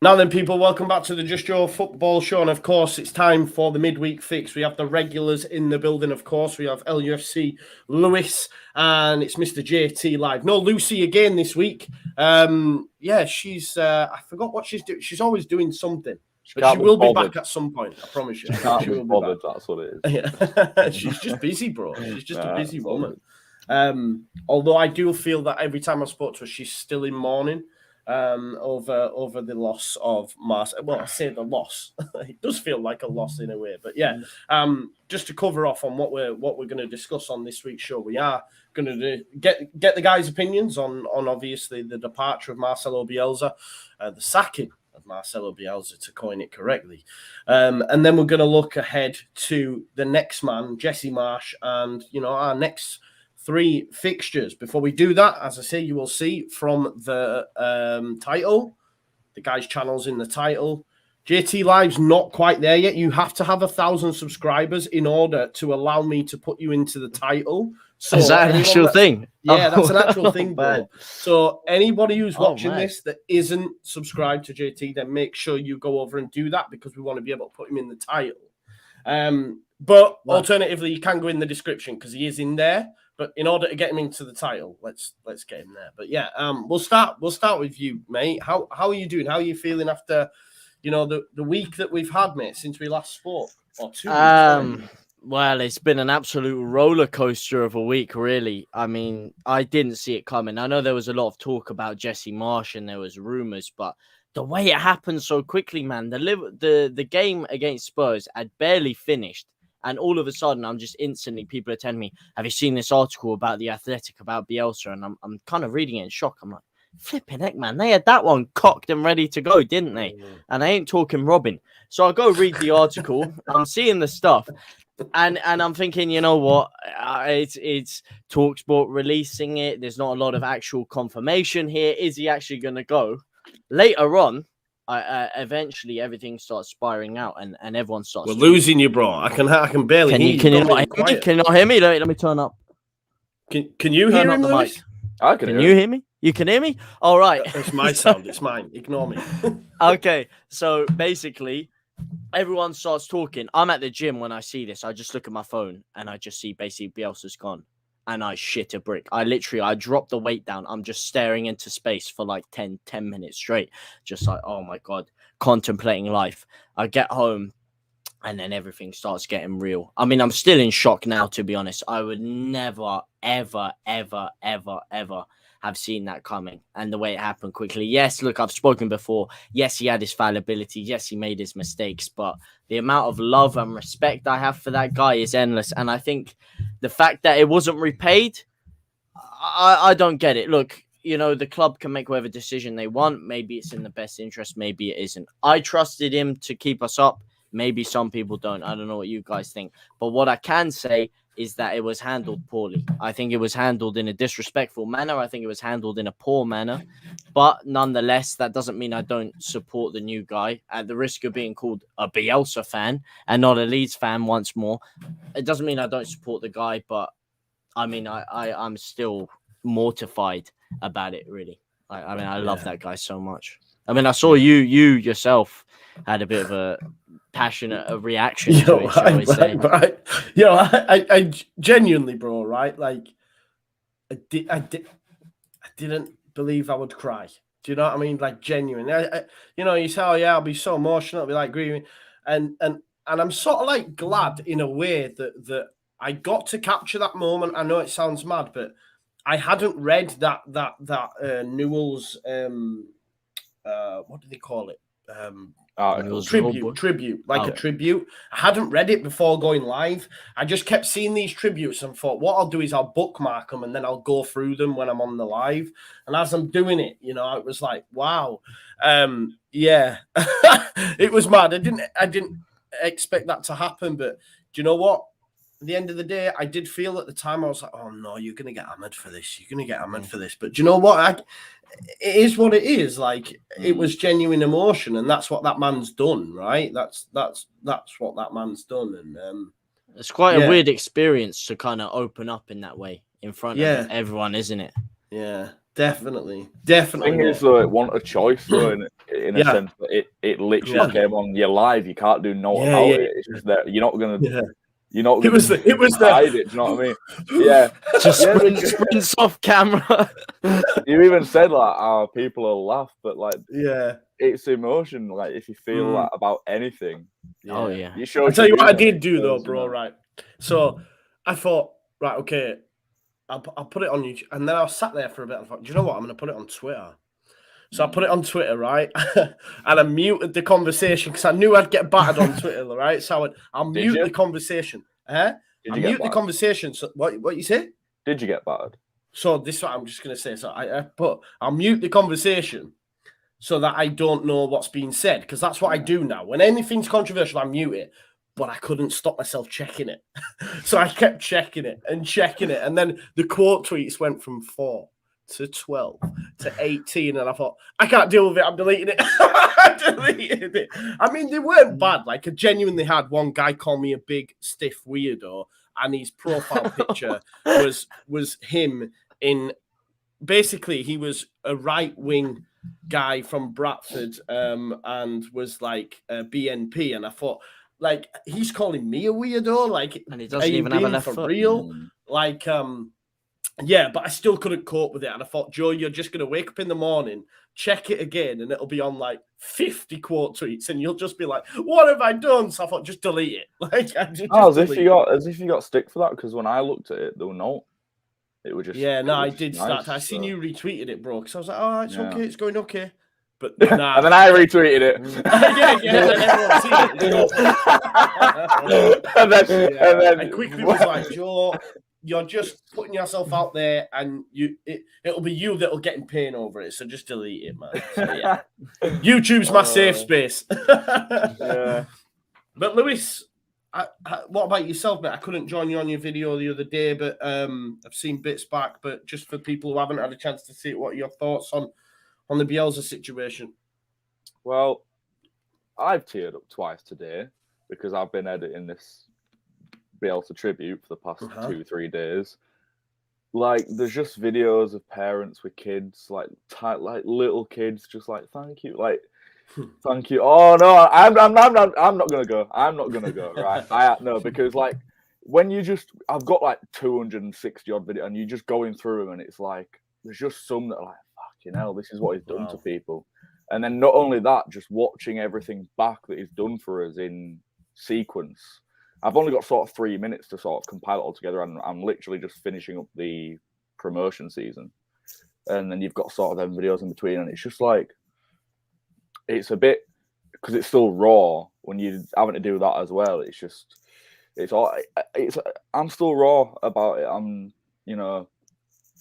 Now then, people, welcome back to the Just Joe Football Show. And of course, it's time for the midweek fix. We have the regulars in the building, of course. We have LUFC Lewis and it's Mr. JTLive. No Lucy again this week. Yeah, she's, I forgot what she's doing. She's always doing something. But she will be back at some point, I promise you. She can't be bothered, that's what it is. Yeah. She's just busy, bro. She's just a busy woman. Although I do feel that every time I spoke to her, she's still in mourning. Over the loss of Marcel. Well, I say the loss. It does feel like a loss in a way, but yeah. Just to cover off on what we're going to discuss on this week's show, we are going to get the guys' opinions on obviously the departure of Marcelo Bielsa, the sacking of Marcelo Bielsa, to coin it correctly, and then we're going to look ahead to the next man, Jesse Marsch, and our next 3 fixtures. Before we do that, as I say, you will see from the title, the guys' channels in the title, JTLive's not quite there yet. You have to have 1,000 subscribers in order to allow me to put you into the title. So is that an actual thing? Yeah, that's an actual thing, bro. So anybody who's watching this that isn't subscribed to JT, then make sure you go over and do that, because we want to be able to put him in the title. But alternatively, you can go in the description because he is in there. But in order to get him into the title, let's get him there. But yeah, we'll start with you, mate. How are you doing? How are you feeling after, the week that we've had, mate, since we last spoke? Or 2 weeks? Well, it's been an absolute roller coaster of a week, really. I mean, I didn't see it coming. I know there was a lot of talk about Jesse Marsch and there was rumors, but the way it happened so quickly, man, the game against Spurs had barely finished. And all of a sudden, I'm just instantly, people are telling me, have you seen this article about The Athletic, about Bielsa? And I'm kind of reading it in shock. I'm like, flipping heck, man. They had that one cocked and ready to go, didn't they? And I ain't talking Robin. So I go read the article. I'm seeing the stuff. And I'm thinking, you know what? It's TalkSport releasing it. There's not a lot of actual confirmation here. Is he actually going to go? Later on, eventually everything starts spiraling out and everyone starts. We're losing you, bro. I can barely hear you. Can you not hear me? Let me turn up. Can you hear him, Lewis? I can. Can you hear me? You can hear me? All right. It's my sound. It's mine. Ignore me. Okay. So basically, everyone starts talking. I'm at the gym when I see this. I just look at my phone and I just see basically Bielsa's gone. And I shit a brick. I dropped the weight down. I'm just staring into space for like 10 minutes straight. Just like, oh my God, contemplating life. I get home and then everything starts getting real. I mean, I'm still in shock now, to be honest. I would never, ever, ever, ever, ever have seen that coming. And the way it happened quickly. Yes, look, I've spoken before. Yes, he had his fallibility. Yes, he made his mistakes. But the amount of love and respect I have for that guy is endless. And I think the fact that it wasn't repaid, I don't get it. Look, the club can make whatever decision they want. Maybe it's in the best interest. Maybe it isn't. I trusted him to keep us up. Maybe some people don't. I don't know what you guys think. But what I can say is that it was handled poorly. I think it was handled in a disrespectful manner. I think it was handled in a poor manner. But nonetheless, that doesn't mean I don't support the new guy. At the risk of being called a Bielsa fan and not a Leeds fan once more, it doesn't mean I don't support the guy. But, I mean, I'm still mortified about it, really. I love that guy so much. I mean, I saw you yourself had a bit of a passionate reaction to it, shall we say. I genuinely, bro, right? Like, I didn't believe I would cry. Do you know what I mean? Like, genuine. You say, oh yeah, I'll be so emotional, I'll be like grieving, and I'm sort of like glad in a way that I got to capture that moment. I know it sounds mad, but I hadn't read that Newell's what do they call it? Tribute, a tribute. I hadn't read it before going live. I just kept seeing these tributes and thought, what I'll do is I'll bookmark them and then I'll go through them when I'm on the live. And as I'm doing it, it was like, wow. Yeah, it was mad. I didn't expect that to happen, but do you know what? At the end of the day, I did feel at the time, I was like, oh no, you're going to get hammered for this. You're going to get hammered for this. But do you know what? It is what it is. Like, it was genuine emotion, and that's what that man's done, right? That's what that man's done. And it's quite a weird experience to kind of open up in that way in front of everyone, isn't it? Yeah. Definitely. Thing is, though, it want a choice, though, in a sense that it literally came on your live. You can't do about it. It's just that you're not gonna. Yeah. You're not going to hide it. Do you know what I mean? Yeah. Just sprints off camera. You even said like, "Oh, people will laugh," but like, yeah, it's emotion. Like, if you feel that about anything, oh yeah. You show. I'll tell you what I did do though, bro. Right. So I thought, right, okay, I'll put it on YouTube, and then I sat there for a bit. I thought, do you know what? I'm going to put it on Twitter. So I put it on Twitter, right? And I muted the conversation because I knew I'd get battered on Twitter, right? So I'll mute the conversation. I mute the conversation. So what you say? Did you get battered? So this is what I'm just going to say. So I'll mute the conversation so that I don't know what's being said, because that's what I do now. When anything's controversial, I mute it. But I couldn't stop myself checking it. So I kept checking it. And then the quote tweets went from 4 to 12 to 18, and I thought, I can't deal with it, I'm deleting it. I deleted it. I mean, they weren't bad. Like, I genuinely had one guy call me a big stiff weirdo, and his profile picture was him in, basically he was a right-wing guy from Bradford, and was like a BNP, and I thought, like, he's calling me a weirdo, like, and he doesn't even have a left foot. Real? Like, yeah, but I still couldn't cope with it. And I thought, Joe, you're just going to wake up in the morning, check it again, and it'll be on like 50 quote tweets, and you'll just be like, what have I done? So I thought, just delete it. Like, as if you got stick for that, because when I looked at it, there were no. It was just. Yeah, no, I did start. I seen you retweeted it, bro, because I was like, oh, it's okay, it's going okay. But nah. And then I retweeted it. And then I quickly was like, Joe, you're just putting yourself out there, and it'll be you that'll get in pain over it. So just delete it, man. So, yeah. YouTube's my safe space. Yeah. But Lewis, what about yourself, mate? I couldn't join you on your video the other day, but I've seen bits back. But just for people who haven't had a chance to see it, what are your thoughts on the Bielsa situation? Well, I've teared up twice today because I've been editing this Bielsa tribute for the past 2-3 days. Like, there's just videos of parents with kids, like little kids, just like, thank you, like, thank you. Oh no, I'm not gonna go. I'm not gonna go. Right? No, because like when I've got like 260 odd videos, and you're just going through them, and it's like there's just some that are like, fucking hell, this is what he's done to people. And then not only that, just watching everything back that he's done for us in sequence. I've only got sort of 3 minutes to sort of compile it all together, and I'm literally just finishing up the promotion season. And then you've got sort of them videos in between, and it's just like, it's a bit, because it's still raw when you're having to do that as well. I'm still raw about it. I'm,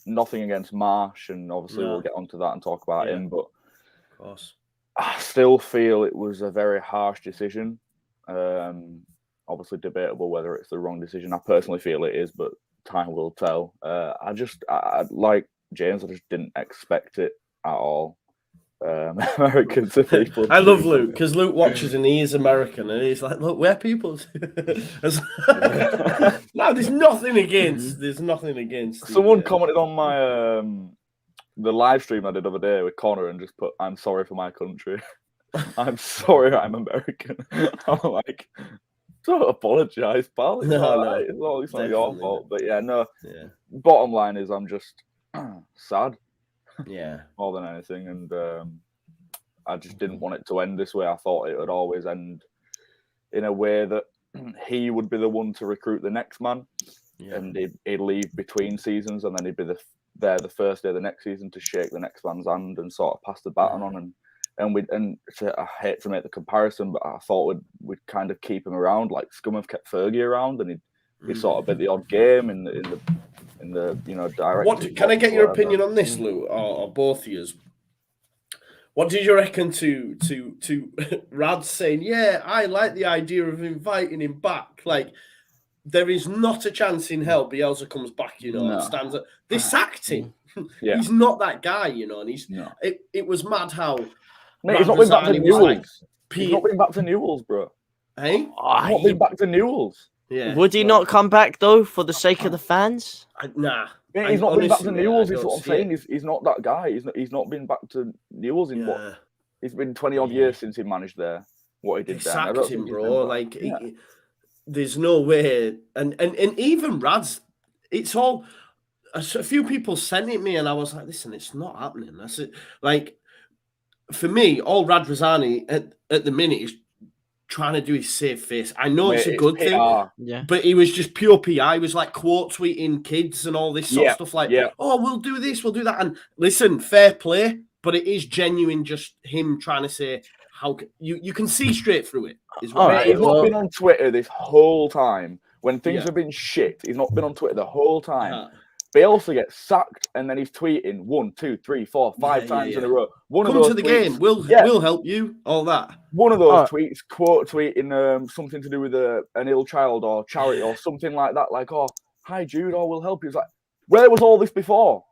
nothing against Marsh, and obviously we'll get onto that and talk about him, but of course, I still feel it was a very harsh decision. Obviously debatable whether it's the wrong decision. I personally feel it is, but time will tell. I like James, I just didn't expect it at all. American to people. I love Luke, because Luke watches and he is American, and he's like, look, we're people. No, there's nothing against. Someone commented on my the live stream I did the other day with Connor and just put, I'm sorry for my country. I'm sorry I'm American. I'm like, don't apologize, pal. It's not your fault. But bottom line is I'm just sad. Yeah. More than anything. And I just didn't want it to end this way. I thought it would always end in a way that he would be the one to recruit the next man. Yeah. And he'd leave between seasons, and then he'd be there the first day of the next season to shake the next man's hand and sort of pass the baton on. I hate to make the comparison, but I thought we'd kind of keep him around, like Scum have kept Fergie around, and he'd sort of been the odd game in the direct. Can I get your opinion on this, Lou, or both of yous? What did you reckon to Rad saying, yeah, I like the idea of inviting him back? Like, there is not a chance in hell Bielsa comes back, and stands up. They sacked him. Yeah. He's not that guy, and he's it was mad how. Mate, he's not been back to Newell's. He's not been back to Newell's, bro. Hey? He's not been back to Newell's. Yeah. Would he not come back, though, for the sake of the fans? Nah. He's not been back to honestly, Newell's. I Is don't what I'm see saying. it. He's not that guy. He's not been back to Newell's in what? Yeah. It's been 20 odd years since he managed there. What he They did there. And I sacked don't him, think he's bro. been back. Like, there's no way. And even Rad's, it's all. A few people sent it me, and I was like, listen, it's not happening. That's it. Like, for me, all Rad Razani at the minute is trying to do his save face. I know it's a good thing, but he was just pure PR. He was like quote tweeting kids and all this sort of stuff. Like, oh, we'll do this, we'll do that. And listen, fair play, but it is genuine. Just him trying to say how you can see straight through it. Is what he's not been on Twitter this whole time when things have been shit. He's not been on Twitter the whole time. Bielsa gets sacked, and then he's tweeting 1, 2, 3, 4, 5 times in a row. One Come of those to the tweets, game. We'll help you. All that. One of those tweets, quote tweeting something to do with an ill child or charity or something like that. Like, oh, hi Jude, or we'll help you. It's like, where was all this before?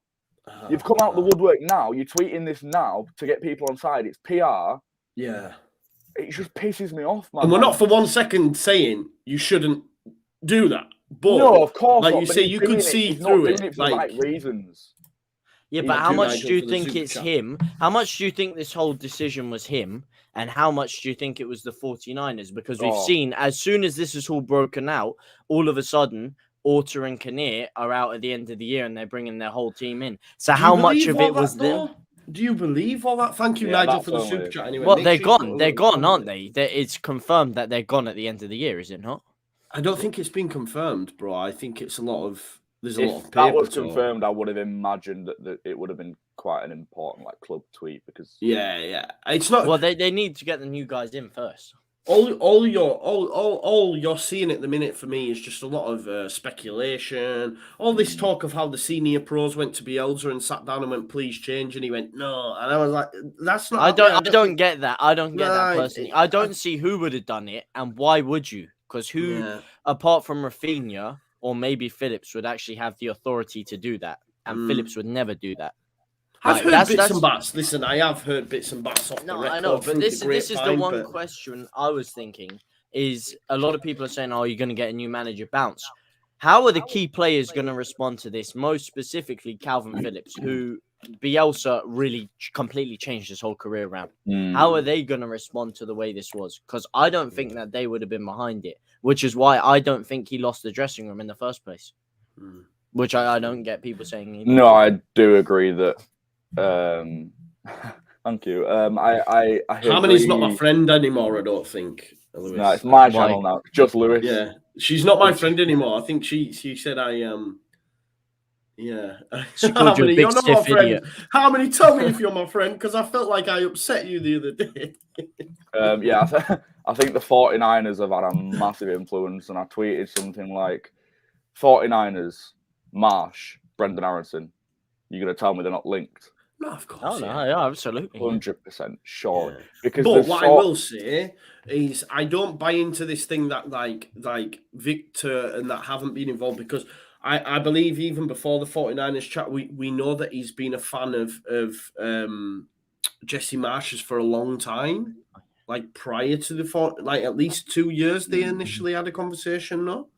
You've come out the woodwork now. You're tweeting this now to get people on side. It's PR. Yeah. It just pisses me off, man. And we're not for 1 second saying you shouldn't do that. But no, of course, like not, you say, you could see through it. For the right reasons. Yeah, but how much do you think it's him? How much do you think this whole decision was him? And how much do you think it was the 49ers? Because we've seen, as soon as this is all broken out, all of a sudden, Orta and Kinnear are out at the end of the year and they're bringing their whole team in. So how much of it was them? Do you believe all that? Thank you, Nigel, for the super chat. Anyway, well, they're gone. They're gone, aren't they? It's confirmed that they're gone at the end of the year, is it not? I don't think it's been confirmed, bro. I think it's a lot of. There's a lot of paper. That was confirmed, I would have imagined that it would have been quite an important club tweet because. Yeah, it's not. Well, they need to get the new guys in first. All you're seeing at the minute for me is just a lot of speculation. All this talk of how the senior pros went to Bielsa and sat down and went, "Please change," and he went, "No," and I was like, "That's not." I don't get that. I don't get that personally. I don't see who would have done it and why would you? Because who, apart from Rafinha or maybe Phillips, would actually have the authority to do that, and Phillips would never do that. I've heard bits and bats. Listen, I have heard bits and bats off the record. I know, but this is the one question I was thinking is a lot of people are saying, oh, you're going to get a new manager bounce. How are the key players going to respond to this? Most specifically, Calvin Phillips, who Bielsa really completely changed his whole career around. How are they going to respond to the way this was? Because I don't think that they would have been behind it, which is why I don't think he lost the dressing room in the first place, which I don't get people saying. No, I do agree that. Thank you. I Harmony's not my friend anymore, I don't think. Lewis. No, it's my channel now. Just Lewis. Yeah, she's not my friend anymore. I think she said yeah. Harmony, you're not my friend. Harmony, tell me if you're my friend, because I felt like I upset you the other day. I think the 49ers have had a massive influence, and I tweeted something like 49ers, Marsh, Brendan Aronson. You're going to tell me they're not linked? No, of course. Oh, no, yeah, absolutely. 100% sure. Yeah. Because but what I will say is I don't buy into this thing that like Victor and that haven't been involved, because I believe even before the 49ers chat, we know that he's been a fan of Jesse Marsh's for a long time. Like prior to the at least 2 years they initially had a conversation, no?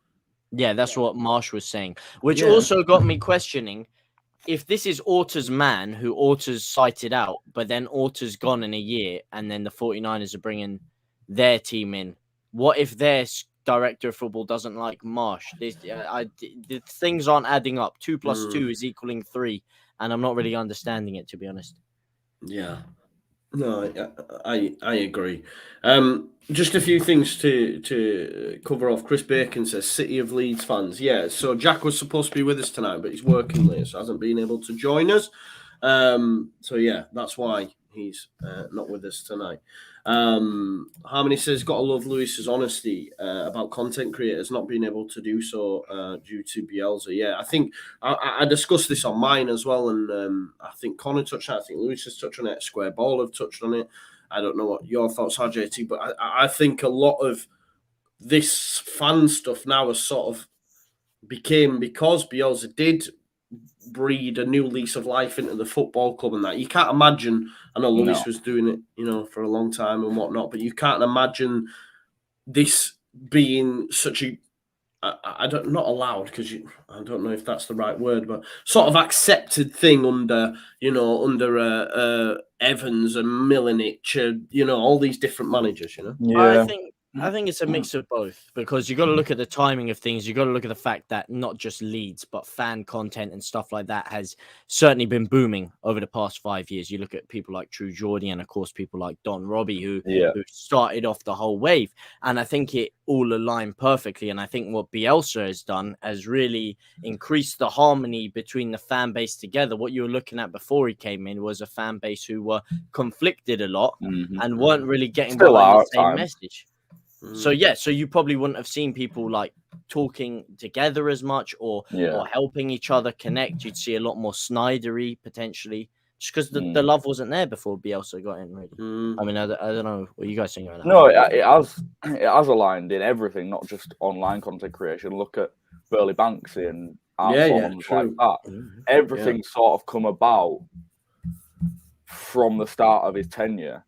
Yeah, that's what Marsh was saying. Which also got me questioning, if this is Orta's man who Orta's cited out, but then Orta's gone in a year and then the 49ers are bringing their team in, what if their director of football doesn't like Marsh? The things aren't adding up. 2 + 2 is equaling 3, and I'm not really understanding it, to be honest. Yeah. No, I agree. Just a few things to cover off. Chris Bacon says, City of Leeds fans. Yeah, so Jack was supposed to be with us tonight, but he's working late, so hasn't been able to join us. So yeah, that's why he's not with us tonight. Harmony says, gotta love Lewis's honesty about content creators not being able to do so due to Bielsa. Yeah, I think I discussed this on mine as well, and I think Connor touched on it. I think Lewis has touched on it. Square Ball have touched on it. I don't know what your thoughts are, JT, but I think a lot of this fan stuff now has sort of became, because Bielsa did breed a new lease of life into the football club and that. You can't imagine, I know Lewis was doing it, for a long time and whatnot, but you can't imagine this being such a I don't, not allowed, because I don't know if that's the right word, but sort of accepted thing under Evans and Milinic, all these different managers, Yeah. I think it's a mix of both, because you got to look at the timing of things. You got to look at the fact that not just Leeds, but fan content and stuff like that has certainly been booming over the past 5 years. You look at people like True Geordie and, of course, people like Don Robbie, who started off the whole wave. And I think it all aligned perfectly. And I think what Bielsa has done has really increased the harmony between the fan base together. What you were looking at before he came in was a fan base who were conflicted a lot and weren't really getting behind the same message. So so you probably wouldn't have seen people like talking together as much or helping each other connect. You'd see a lot more Snydery potentially, just because the love wasn't there before Bielsa got in. Really, I mean, I don't know what you guys think about that. No, it has aligned in everything, not just online content creation. Look at Burley Banksy and art forms like that. Everything sort of come about from the start of his tenure,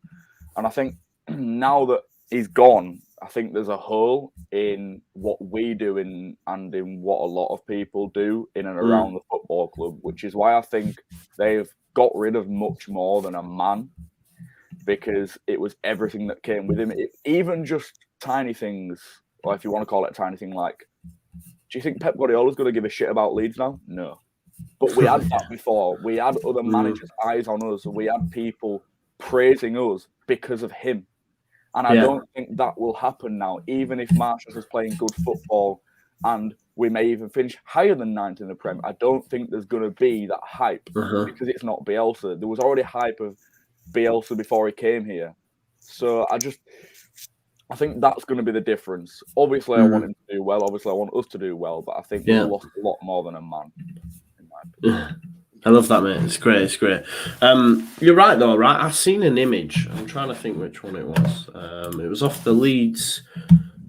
and I think now that he's gone, I think there's a hole in what we do and in what a lot of people do in and around the football club, which is why I think they've got rid of much more than a man, because it was everything that came with him. Even just tiny things, or if you want to call it a tiny thing, like, do you think Pep Guardiola's going to give a shit about Leeds now? No. But we had that before. We had other managers' eyes on us. We had people praising us because of him. And I don't think that will happen now, even if Marshall is playing good football and we may even finish higher than 9th in the Prem. I don't think there's going to be that hype because it's not Bielsa. There was already hype of Bielsa before he came here. So I think that's going to be the difference. Obviously, I want him to do well. Obviously, I want us to do well. But I think we lost a lot more than a man, in my opinion. I love that, mate. It's great. It's great. You're right, though, right? I've seen an image. I'm trying to think which one it was. It was off the Leeds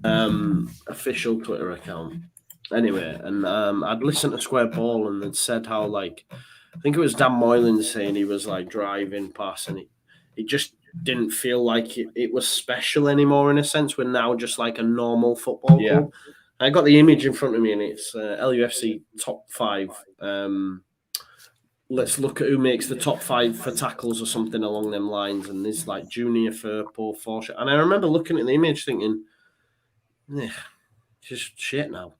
official Twitter account. Anyway, and I'd listened to Square Ball and they'd said how, like, I think it was Dan Moylan saying he was, like, driving past and it just didn't feel like it was special anymore, in a sense. We're now just like a normal football club. I got the image in front of me and it's LUFC top 5. Let's look at who makes the top 5 for tackles or something along them lines. And there's like Junior, Firpo, Forshaw. And I remember looking at the image thinking, just shit now.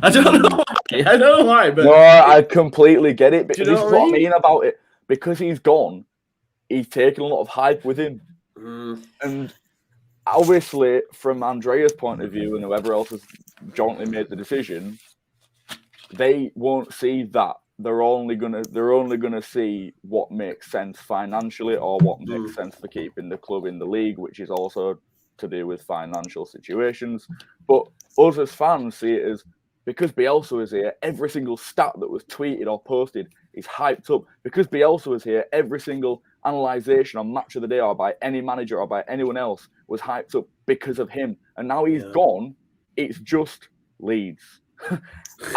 I don't know why. I don't know why. But no, I completely get it. But this is what I mean about it. Because he's gone, he's taken a lot of hype with him. And obviously, from Andrea's point of view and whoever else has jointly made the decision, they won't see that. They're only gonna see what makes sense financially or what makes sense for keeping the club in the league, which is also to do with financial situations. But us as fans see it as, because Bielsa is here, every single stat that was tweeted or posted is hyped up. Because Bielsa was here, every single analysation on Match of the Day or by any manager or by anyone else was hyped up because of him. And now he's gone, it's just Leeds.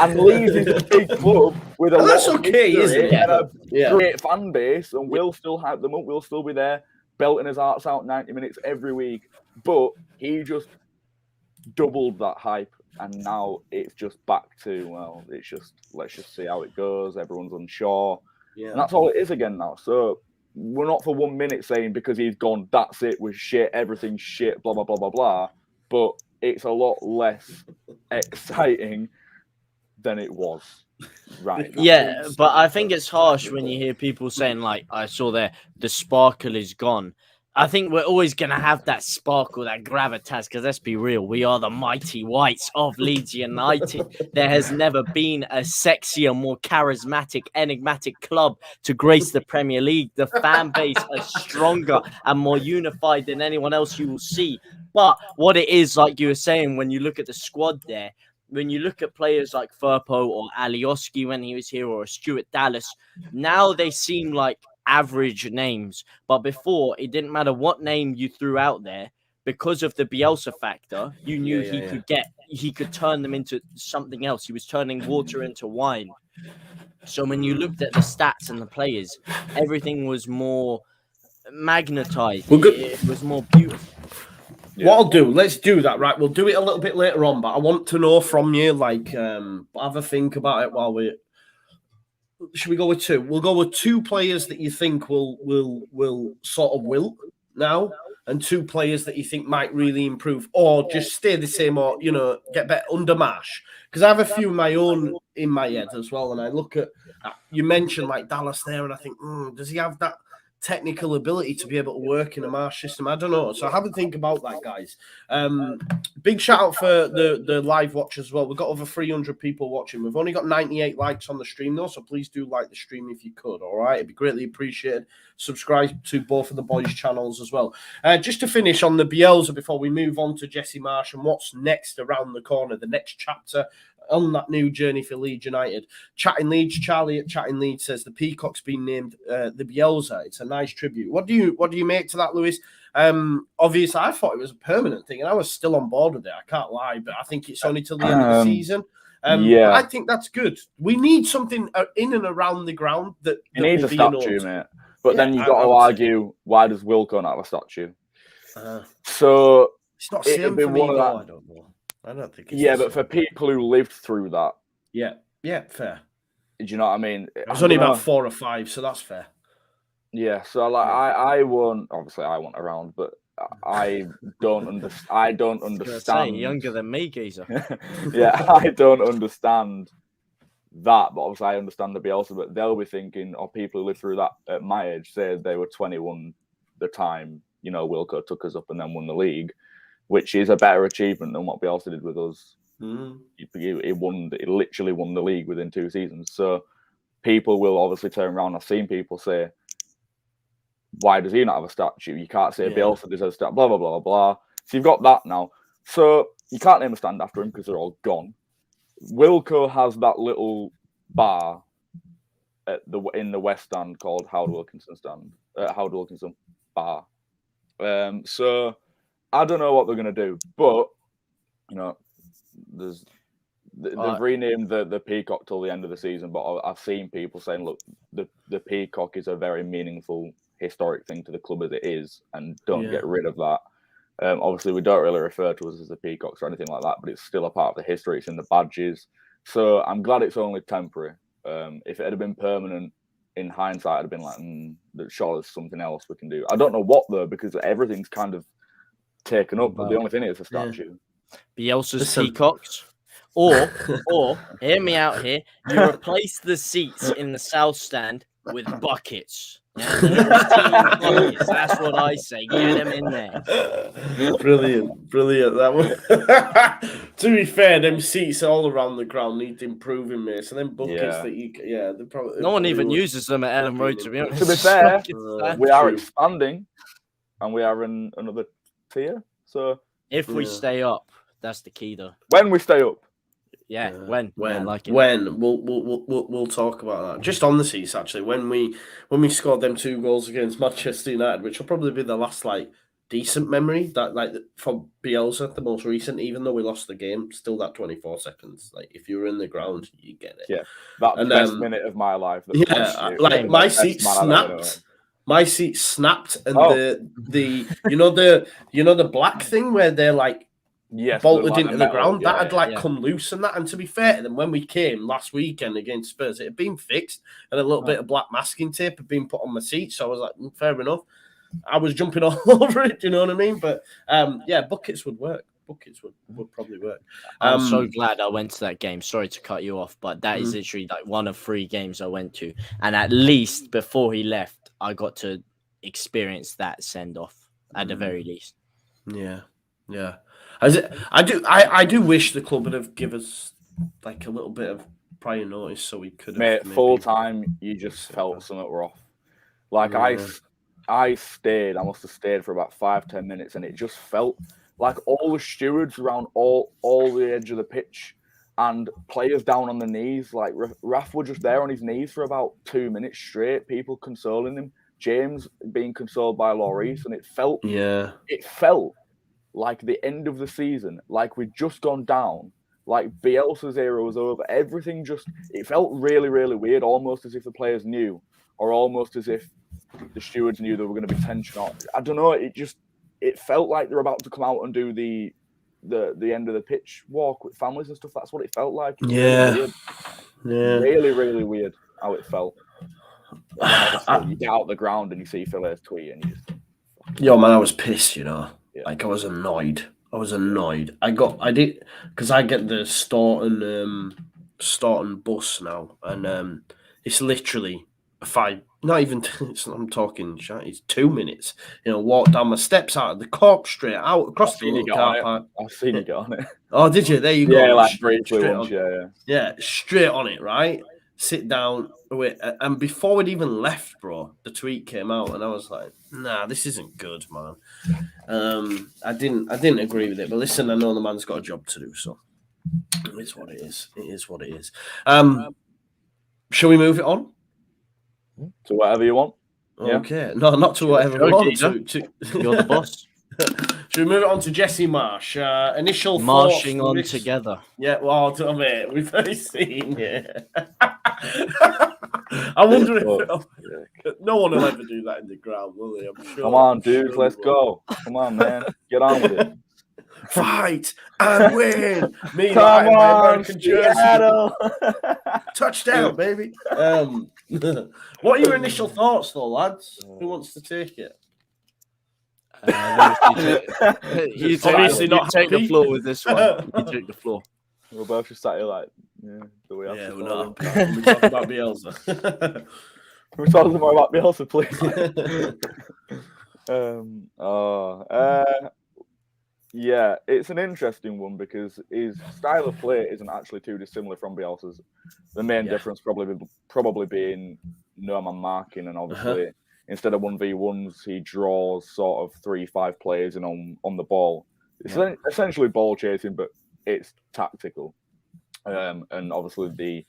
And Leeds is a big club with a lot of history and a great fan base, and we'll still hype them up. We'll still be there belting his hearts out 90 minutes every week. But he just doubled that hype, and now it's just back to, well, it's just, let's just see how it goes. Everyone's unsure. And that's all it is again now. So we're not for 1 minute saying because he's gone, that's it, we're shit, everything's shit, blah, blah, blah, blah, blah. But it's a lot less exciting than it was right now. Yeah, but I think it's harsh when you hear people saying, like, I saw there, the sparkle is gone. I think we're always going to have that sparkle, that gravitas, because let's be real, we are the mighty whites of Leeds United. There has never been a sexier, more charismatic, enigmatic club to grace the Premier League. The fan base are stronger and more unified than anyone else you will see. But what it is, like you were saying, when you look at the squad there, when you look at players like Firpo or Alioski when he was here, or Stuart Dallas, now they seem like average names. But before, it didn't matter what name you threw out there, because of the Bielsa factor, you knew he could turn them into something else. He was turning water into wine. So when you looked at the stats and the players, everything was more magnetized. It was more beautiful. What I'll do, let's do that, right? We'll do it a little bit later on, but I want to know from you, like, have a think about it while we. Should we go with two? We'll go with two players that you think will sort of wilt now, and two players that you think might really improve, or just stay the same, or get better under Marsh. Because I have a few of my own in my head as well, and I look at you mentioned like Dallas there, and I think, does he have that technical ability to be able to work in a Marsh system? I don't know. So have a think about that, guys. Big shout out for the live watch as well. We've got over 300 people watching. We've only got 98 likes on the stream though, so please do like the stream if you could. All right, it'd be greatly appreciated. Subscribe to both of the boys' channels as well. Just to finish on the Bielsa before we move on to Jesse Marsh and what's next around the corner, the next chapter on that new journey for Leeds United. Chatting Leeds, Charlie at Chatting Leeds says the Peacock's been named the Bielsa. It's a nice tribute. What do you make to that, Lewis? Obviously, I thought it was a permanent thing, and I was still on board with it. I can't lie, but I think it's only till the end of the season. I think that's good. We need something in and around the ground that needs a statue, mate. But then you've got to argue, why does Wilco not have a statue? So it's not the same for me, though. I don't know. I don't think it's but for people who lived through that. Yeah, fair. Do you know what I mean? It was only about 4 or 5, so that's fair. Yeah, so like I won't around, but I don't understand. Younger than me, geezer. Yeah, I don't understand that, but obviously I understand the Bielsa, but they'll be thinking, or people who live through that at my age, say they were 21 the time, Wilco took us up and then won the league, which is a better achievement than what Bielsa did with us. He literally won the league within 2 seasons. So people will obviously turn around. I've seen people say, why does he not have a statue? You can't say Bielsa deserves a statue, blah, blah, blah, blah. So you've got that now. So you can't name a stand after him because they're all gone. Wilco has that little bar in the West Stand called Howard Wilkinson Bar. So I don't know what they're going to do, but they've renamed the Peacock till the end of the season. But I've seen people saying, look, the Peacock is a very meaningful, historic thing to the club as it is, and don't get rid of that. Obviously, we don't really refer to us as the Peacocks or anything like that, but it's still a part of the history. It's in the badges. So I'm glad it's only temporary. If it had been permanent, in hindsight, I'd have been like, sure, there's something else we can do. I don't know what, though, because everything's kind of taken up, but the only thing is a statue. Bielsa's Peacocks. Or, hear me out here, you replace the seats in the South Stand with buckets. Yeah, buckets. That's what I say. Get them in there. Brilliant. That one. To be fair, them seats all around the ground need improving, mate. So them buckets they're probably. No one even uses them at Elland Road, to be honest. To be fair, we are expanding, and we are in another tier. So if we stay up, that's the key, though. When we stay up. When we'll talk about that. Just on the seats, actually, when we scored them 2 goals against Manchester United, which will probably be the last decent memory that from Bielsa, the most recent, even though we lost the game, still that 24 seconds. If you were in the ground, you get it. Yeah, that best minute of my life. My seat snapped. My seat snapped, and the black thing where they're bolted into the ground, that had come loose and that. And to be fair to them, when we came last weekend against Spurs, it had been fixed and a little bit of black masking tape had been put on my seat. So I was like, fair enough. I was jumping all over it, do you know what I mean? But buckets would work. Buckets would probably work. I'm so glad I went to that game. Sorry to cut you off, but that is literally one of 3 games I went to. And at least before he left, I got to experience that send-off at the very least. Yeah. I do wish the club would have given us a little bit of prior notice so we could have. Mate, full time, you just felt something were off. I stayed. I must have stayed for about 5-10 minutes, and it just felt like all the stewards around all the edge of the pitch and players down on the knees. Like Raf were just there on his knees for about 2 minutes straight. People consoling him. James being consoled by Lloris, and it felt like the end of the season, like we'd just gone down, like Bielsa's era was over. Everything it felt really, really weird, almost as if the players knew, or almost as if the stewards knew there were going to be tension on. I don't know, it it felt like they were about to come out and do the end of the pitch walk with families and stuff. That's what it felt like. It was really really weird how it felt. You get out the ground and you see Phil's tweet and you just yo man, I was pissed, you know. Yeah. Like I was annoyed. I did because I get the Staunton bus now, and it's literally not even. I'm talking. It's 2 minutes. You know, walk down my steps out of the corp straight out across the little car park. I've seen you get on it. Oh, did you? There you go. Yeah, like briefly once. Yeah, straight on it. Right. Sit down. Wait, and before we'd even left, bro, the tweet came out, and I was like, "Nah, this isn't good, man." I didn't agree with it, but listen, I know the man's got a job to do, so it is what it is. It is what it is. Shall we move it on to whatever you want? Okay, yeah. No, not to whatever you want. You're the boss. Should we move it on to Jesse Marsh? Initial marching thoughts on together. Yeah, well, mate, we've already seen it. I wonder if no one will ever do that in the ground, will they? I'm sure. Come on, dudes, let's go. Come on, man, get on with it. Fight and win. Me, come on, American jersey. Touchdown, baby. What are your initial thoughts, though, lads? Who wants to take it? You take the floor with this one. You take the floor. We're both just sat here like, do we have to we're not. We talk about Bielsa. We're talking more about Bielsa, please. Yeah, it's an interesting one because his style of play isn't actually too dissimilar from Bielsa's. The main difference probably being no man marking, and obviously instead of 1v1s, he draws sort of 3-5 players in on the ball. It's essentially ball chasing, but it's tactical. And obviously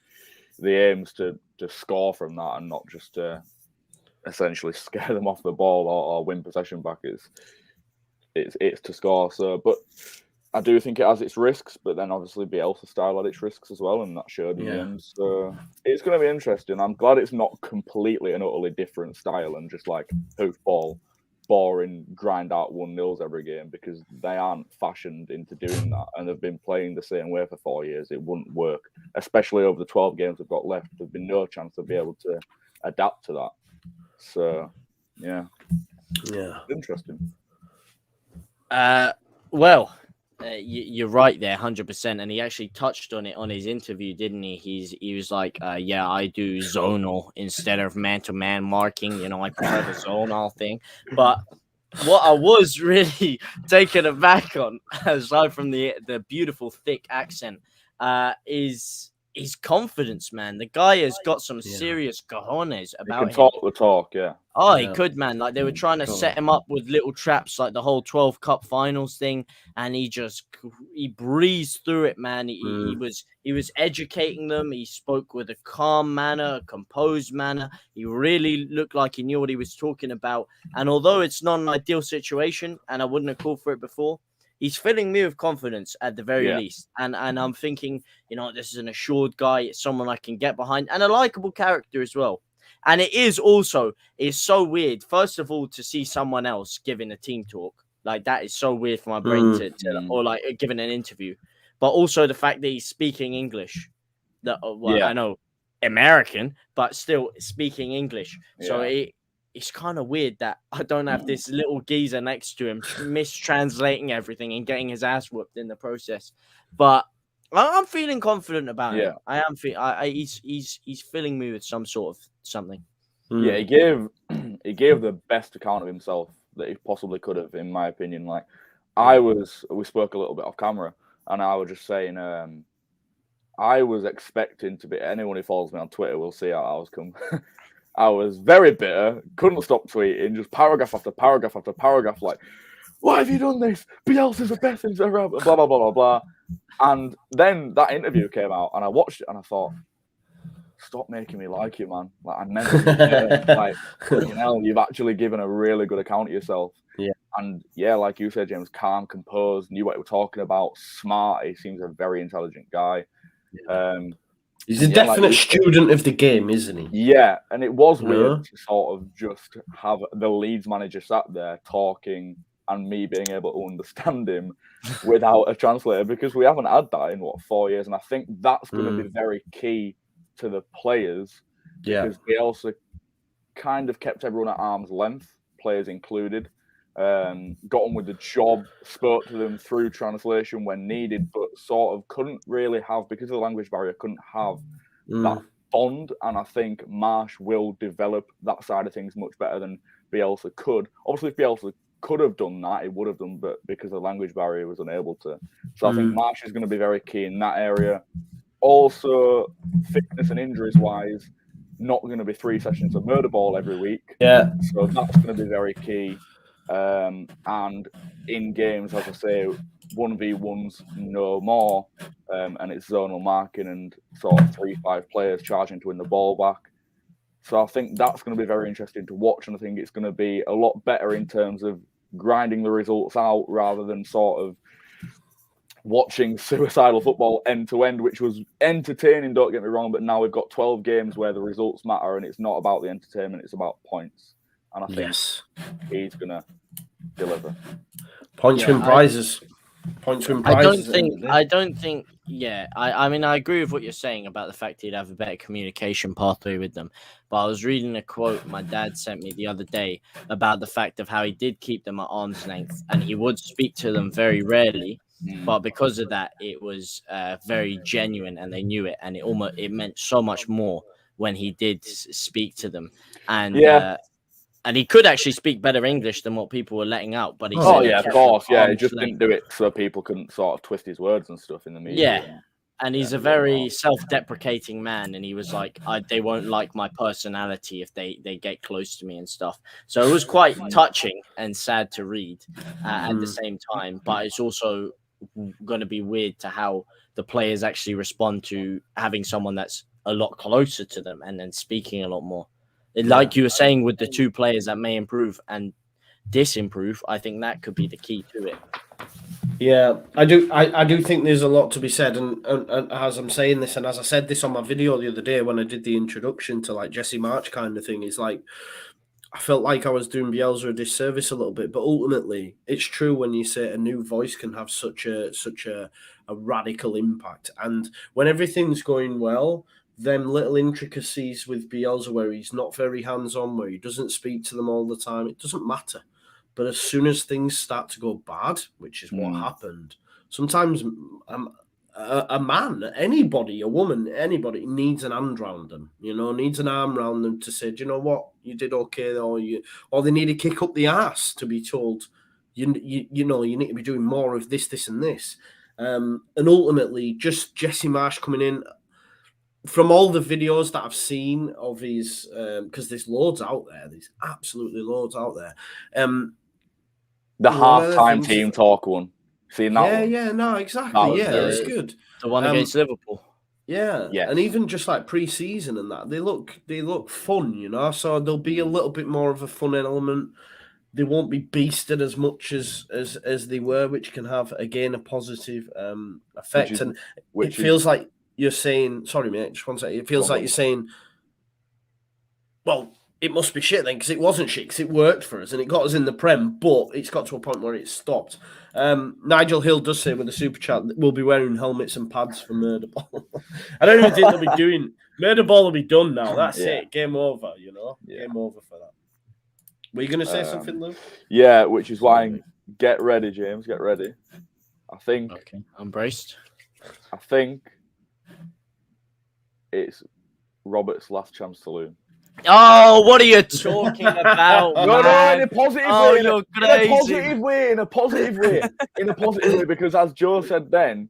the aim's to score from that and not just to essentially scare them off the ball or win possession back. It's to score. So, but I do think it has its risks, but then obviously Bielsa style had its risks as well, and that showed in the end. So it's going to be interesting. I'm glad it's not completely and utterly different style and just like hoofball, boring, grind out 1-0s every game, because they aren't fashioned into doing that, and they've been playing the same way for 4 years. It wouldn't work, especially over the 12 games they've got left. There'd be no chance they'll be able to adapt to that. So, yeah, interesting. Well, you're right there, 100%. And he actually touched on it on his interview, didn't he? He was like, yeah, I do zonal instead of man-to-man marking. You know, I prefer the zonal thing. But what I was really taken aback on, aside from the beautiful thick accent, is his confidence, man. The guy has got some serious cojones about him. He can talk the talk, yeah. Oh, he could, man. Like, they were trying to set him up with little traps, like the whole 12 Cup Finals thing, and he breezed through it, man. He was educating them. He spoke with a calm manner, a composed manner. He really looked like he knew what he was talking about. And although it's not an ideal situation, and I wouldn't have called for it before, he's filling me with confidence at the very least. And I'm thinking, you know, this is an assured guy. It's someone I can get behind, and a likable character as well. And it's so weird, first of all, to see someone else giving a team talk. Like, that is so weird for my brain or like giving an interview. But also the fact that he's speaking English. I know American, but still speaking English. Yeah. So it's kind of weird that I don't have this little geezer next to him mistranslating everything and getting his ass whooped in the process. But I'm feeling confident about him. I am he's filling me with some sort of something. Yeah, he gave the best account of himself that he possibly could have, in my opinion. Like, we spoke a little bit off camera, and I was just saying, I was expecting to be, anyone who follows me on Twitter will see how I was come. I was very bitter, couldn't stop tweeting, just paragraph after paragraph after paragraph, like, why have you done this? Bielsa's the best thing ever, blah, blah, blah, blah, blah. And then that interview came out, and I watched it, and I thought, stop making me like you, man. Like, I meant to be like, you know, you've actually given a really good account of yourself. Yeah. And yeah, like you said, James, calm, composed, knew what he was talking about, smart. He seems a very intelligent guy. He's a definite student of the game, isn't he? Yeah, and it was weird to sort of just have the Leeds manager sat there talking and me being able to understand him without a translator, because we haven't had that in 4 years, and I think that's going to be very key to the players, because Bielsa kind of kept everyone at arm's length, players included. Got on with the job, spoke to them through translation when needed, but sort of couldn't really have, because of the language barrier, couldn't have that bond. And I think Marsh will develop that side of things much better than Bielsa could. Obviously, if Bielsa could have done that, he would have done, but because the language barrier was unable to. So I think Marsh is going to be very key in that area. Also, fitness and injuries wise, not going to be 3 sessions of murder ball every week. Yeah. So that's going to be very key. And in games, as I say, 1v1s no more, and it's zonal marking and sort of 3-5 players charging to win the ball back. So I think that's going to be very interesting to watch, and I think it's going to be a lot better in terms of grinding the results out rather than sort of watching suicidal football end to end, which was entertaining, don't get me wrong, but now we've got 12 games where the results matter, and it's not about the entertainment, it's about points. And I think he's going to deliver. Points win prizes. Points win prizes. I don't think. Yeah, I mean, I agree with what you're saying about the fact he'd have a better communication pathway with them. But I was reading a quote my dad sent me the other day about the fact of how he did keep them at arm's length, and he would speak to them very rarely. But because of that, it was very genuine, and they knew it, and it meant so much more when he did speak to them. And and he could actually speak better English than what people were letting out. But he of course, he just didn't do it so people couldn't sort of twist his words and stuff in the media. Yeah, and he's a very self-deprecating man, and he was like, they won't like my personality if they get close to me and stuff. So it was quite touching and sad to read at the same time. But it's also going to be weird to how the players actually respond to having someone that's a lot closer to them and then speaking a lot more. Like you were saying, with the 2 players that may improve and disimprove, I think that could be the key to it. Yeah, I do think there's a lot to be said, and as I'm saying this, and as I said this on my video the other day when I did the introduction to like Jesse March kind of thing, is like I felt like I was doing Bielsa a disservice a little bit, but ultimately it's true when you say a new voice can have such a radical impact, and when everything's going well, them little intricacies with Bielsa where he's not very hands-on, where he doesn't speak to them all the time, it doesn't matter. But as soon as things start to go bad, which is what happened, sometimes a man, anybody, a woman, anybody needs an hand round them, needs an arm round them to say, do you know what, you did okay, or they need a kick up the ass to be told, you need to be doing more of this, and this. And ultimately, just Jesse Marsh coming in, from all the videos that I've seen of his, because there's loads out there, there's absolutely loads out there. The halftime team talk one. Seen that one? Yeah, no, exactly. Yeah, it's good. The one against Liverpool. Yeah, yes. And even just like pre-season and that, they look fun, so there'll be a little bit more of a fun element. They won't be beasted as much as they were, which can have, again, a positive effect. It feels like you're saying, sorry, mate, just one second. It feels like you're saying, well, it must be shit then, because it wasn't shit, because it worked for us and it got us in the Prem, but it's got to a point where it stopped. Nigel Hill does say with the super chat that we'll be wearing helmets and pads for murder ball. I don't even think they'll be doing murder ball will be done now. That's it. Game over, Game over for that. Were you going to say something, Lou? Yeah, which is why get ready, James. Get ready. I think. Okay, I'm braced. I think it's Robert's last chance to lose. Oh, what are you talking about? No, in a positive way. You're crazy. In a positive way, because as Joe said then,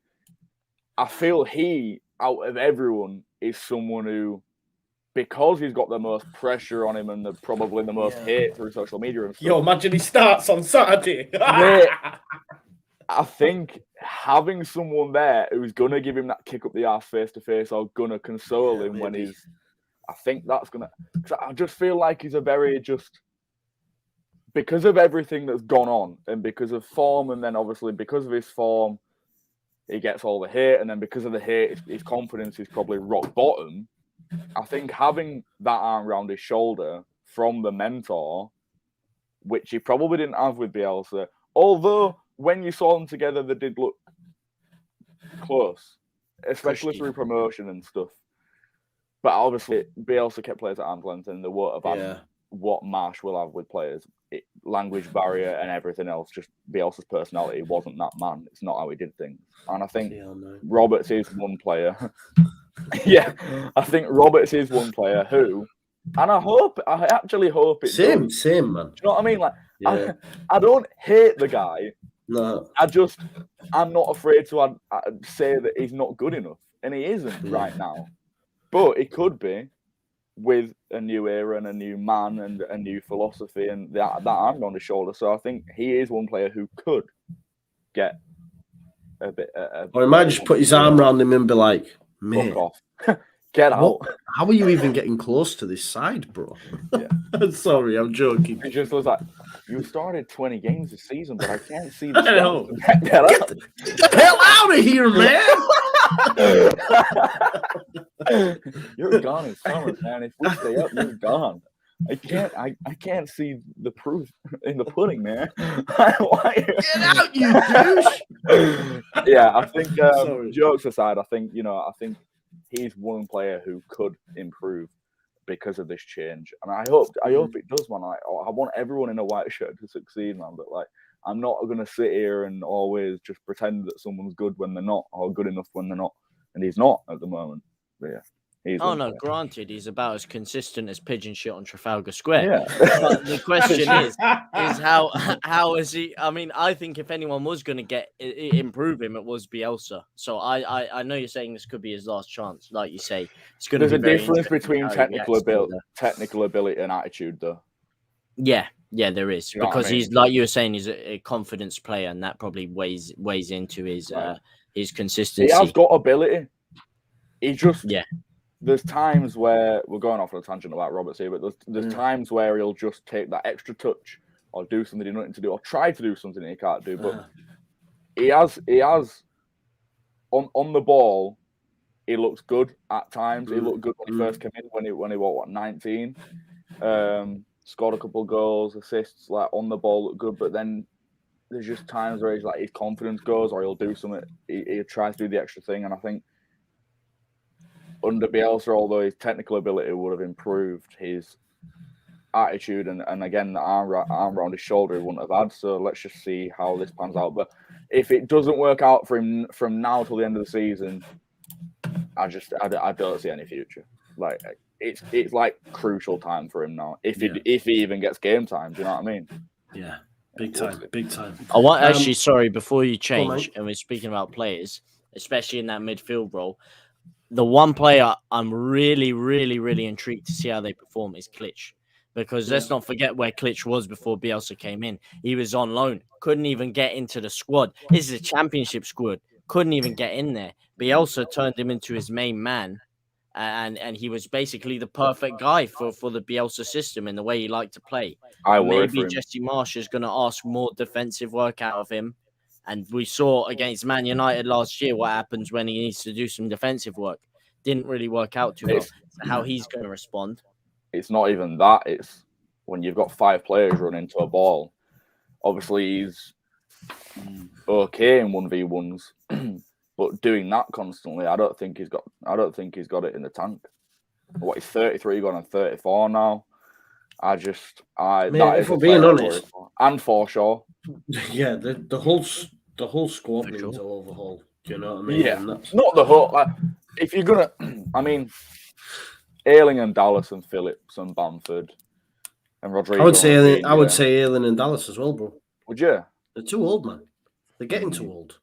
I feel he, out of everyone, is someone who, because he's got the most pressure on him and probably the most hate through social media and stuff. Yo, imagine he starts on Saturday. I think having someone there who's going to give him that kick up the arse face-to-face or going to console him when he's... I think that's going to... I just feel like he's a very just... Because of everything that's gone on and because of form, and then obviously because of his form, he gets all the hate, and then because of the hate, his confidence is probably rock bottom. I think having that arm around his shoulder from the mentor, which he probably didn't have with Bielsa, although when you saw them together, they did look close, especially through promotion and stuff. But obviously, Bielsa kept players at arm's length, and they won't have had what Marsh will have with players. Language barrier and everything else. Just Bielsa's personality wasn't that man. It's not how he did things. And I think Roberts is one player. I think Roberts is one player who, and I actually hope it's same, Do man. you know what I mean? Like, I don't hate the guy. No, I'm not afraid to say that he's not good enough, and he isn't right now. But it could be with a new era and a new man and a new philosophy and that arm on his shoulder. So I think he is one player who could get a bit. Or he might just put his arm around him and be like, "Mate, fuck off. Get out." How are you even getting close to this side, bro? Yeah. Sorry, I'm joking. It just was like, you started 20 games this season, but I can't see I know. Get the hell out of here, man! You're gone in summer, man. If we stay up, you're gone. I can't see the proof in the pudding, man. Get out, you douche! Yeah, I think jokes aside, I think he's one player who could improve because of this change, and I hope it does, man. I want everyone in a white shirt to succeed, man. But like, I'm not gonna sit here and always just pretend that someone's good when they're not, or good enough when they're not, and he's not at the moment. But yeah. Granted, he's about as consistent as pigeon shit on Trafalgar Square. Yeah. But the question is how is he? I mean, I think if anyone was going to improve him, it was Bielsa. So I know you're saying this could be his last chance, like you say. It's going to be There's a difference between technical ability and attitude, though. Yeah, there is, because he's, like you were saying, he's a confidence player, and that probably weighs into his consistency. He has got ability. He just There's times where we're going off on a tangent about Roberts here, but there's times where he'll just take that extra touch or do something he's nothing to do, or try to do something he can't do. But he has on the ball. He looks good at times. He looked good when he first came in, when he was 19. Scored a couple of goals, assists, like on the ball, looked good. But then there's just times where he's like, his confidence goes, or he'll do something. He tries to do the extra thing, and I think under Bielsa, although his technical ability would have improved, his attitude and again the arm around his shoulder he wouldn't have had. So let's just see how this pans out. But if it doesn't work out for him from now till the end of the season, I don't see any future. Like it's like crucial time for him now. If he even gets game time, do you know what I mean? Yeah, big time. I want sorry, before you change, and we're speaking about players, especially in that midfield role. The one player I'm really, really, really intrigued to see how they perform is Klitsch. Because let's not forget where Klitsch was before Bielsa came in. He was on loan, couldn't even get into the squad. This is a championship squad, couldn't even get in there. Bielsa turned him into his main man, and he was basically the perfect guy for the Bielsa system and the way he liked to play. Maybe Jesse Marsh is going to ask more defensive work out of him. And we saw against Man United last year what happens when he needs to do some defensive work. Didn't really work out too well. So how he's going to respond. It's not even that. It's when you've got 5 players running into a ball. Obviously, he's okay in 1v1s, but doing that constantly, I don't think he's got it in the tank. What, he's 33 going on 34 now. If we're being honest, and Forshaw. Yeah, the whole squad needs an overhaul. Do you know what I mean? Yeah, not the whole. If you're gonna, I mean, Ayling and Dallas and Phillips and Bamford and Rodrigo. I would say Ayling and Dallas as well, bro. Would you? They're too old, man. They're getting too old.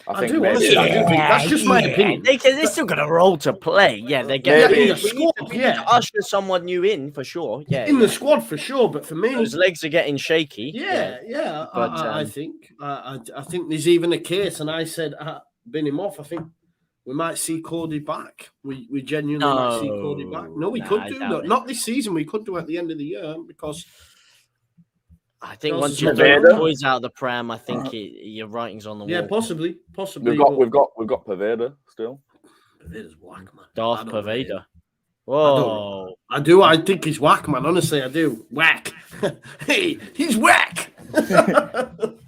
I do think that's just my opinion. They're still got a role to play. Yeah, they're getting in the squad. Yeah, usher someone new in for sure. Yeah, in the squad for sure. But for me, those legs are getting shaky. Yeah. But I think there's even a case, and I said, bin him off. I think we might see Cody back. We genuinely might see Cody back. No, we could do not this season. We could do at the end of the year because. I think once you get the boys out of the pram, I think your writing's on the wall. Yeah, possibly. We've got Paveda still. Paveda's whack, man. Darth Paveda. Whoa. I do. I think he's whack, man. Honestly, I do. Whack. Hey, he's whack.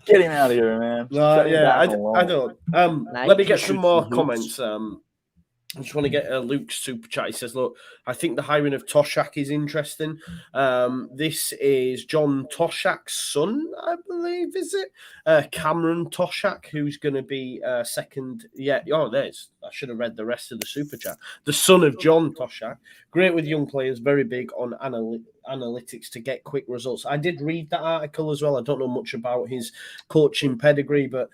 Get him out of here, man. I don't. Let me get some more hoops. comments. I just want to get Luke's super chat. He says, look, I think the hiring of Toshak is interesting. This is John Toshak's son, I believe, is it? Cameron Toshak, who's going to be second. Yeah, there's. I should have read the rest of the super chat. The son of John Toshak. Great with young players, very big on analytics to get quick results. I did read that article as well. I don't know much about his coaching pedigree, but,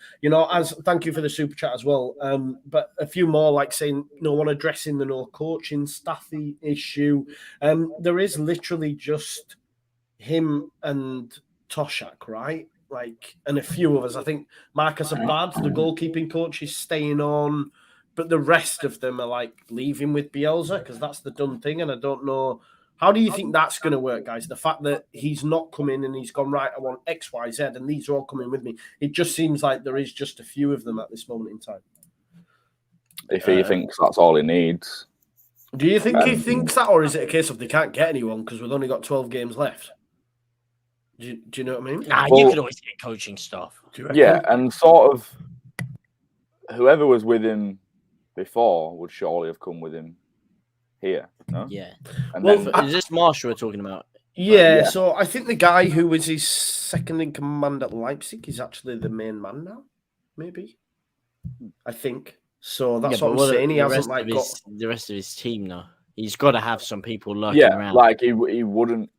thank you for the super chat as well. But a few more like saying, no one addressing the no coaching staffy issue. There is literally just him and Toshak, right? And a few of us. I think Marcus Abad, the goalkeeping coach, is staying on, but the rest of them are leaving with Bielsa because that's the done thing. And I don't know, how do you think that's going to work, guys? The fact that he's not come in and he's gone, right, I want X, Y, Z, and these are all coming with me. It just seems like there is just a few of them at this moment in time. If he thinks that's all he needs. Do you think he thinks that, or is it a case of they can't get anyone because we've only got 12 games left? Do you know what I mean? You could always get coaching staff. Yeah, and sort of whoever was with him before would surely have come with him here, no? Yeah. And is this Marshall we're talking about? Yeah, so I think the guy who was his second in command at Leipzig is actually the main man now, maybe. I think. So that's what I'm saying. He hasn't got the rest of his team now. He's got to have some people lurking around. He wouldn't.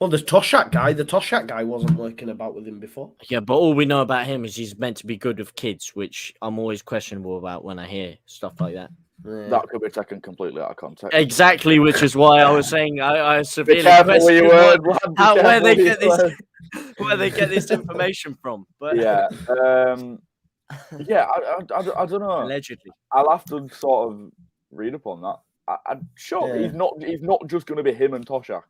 Well, the Toshak guy wasn't working about with him before. Yeah, but all we know about him is he's meant to be good with kids, which I'm always questionable about when I hear stuff like that. Yeah. That could be taken completely out of context. Exactly, which is why I was saying I severely question where they get this information from. But yeah, I don't know. Allegedly, I'll have to sort of read upon that. I'm sure he's not just going to be him and Toshak.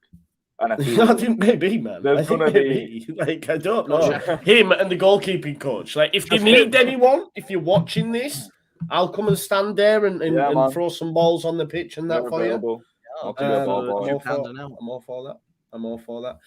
And I think maybe, man. There's going to be I don't know him and the goalkeeping coach. If they need anyone, if you're watching this, I'll come and stand there and throw some balls on the pitch and that for you. I'm all for that.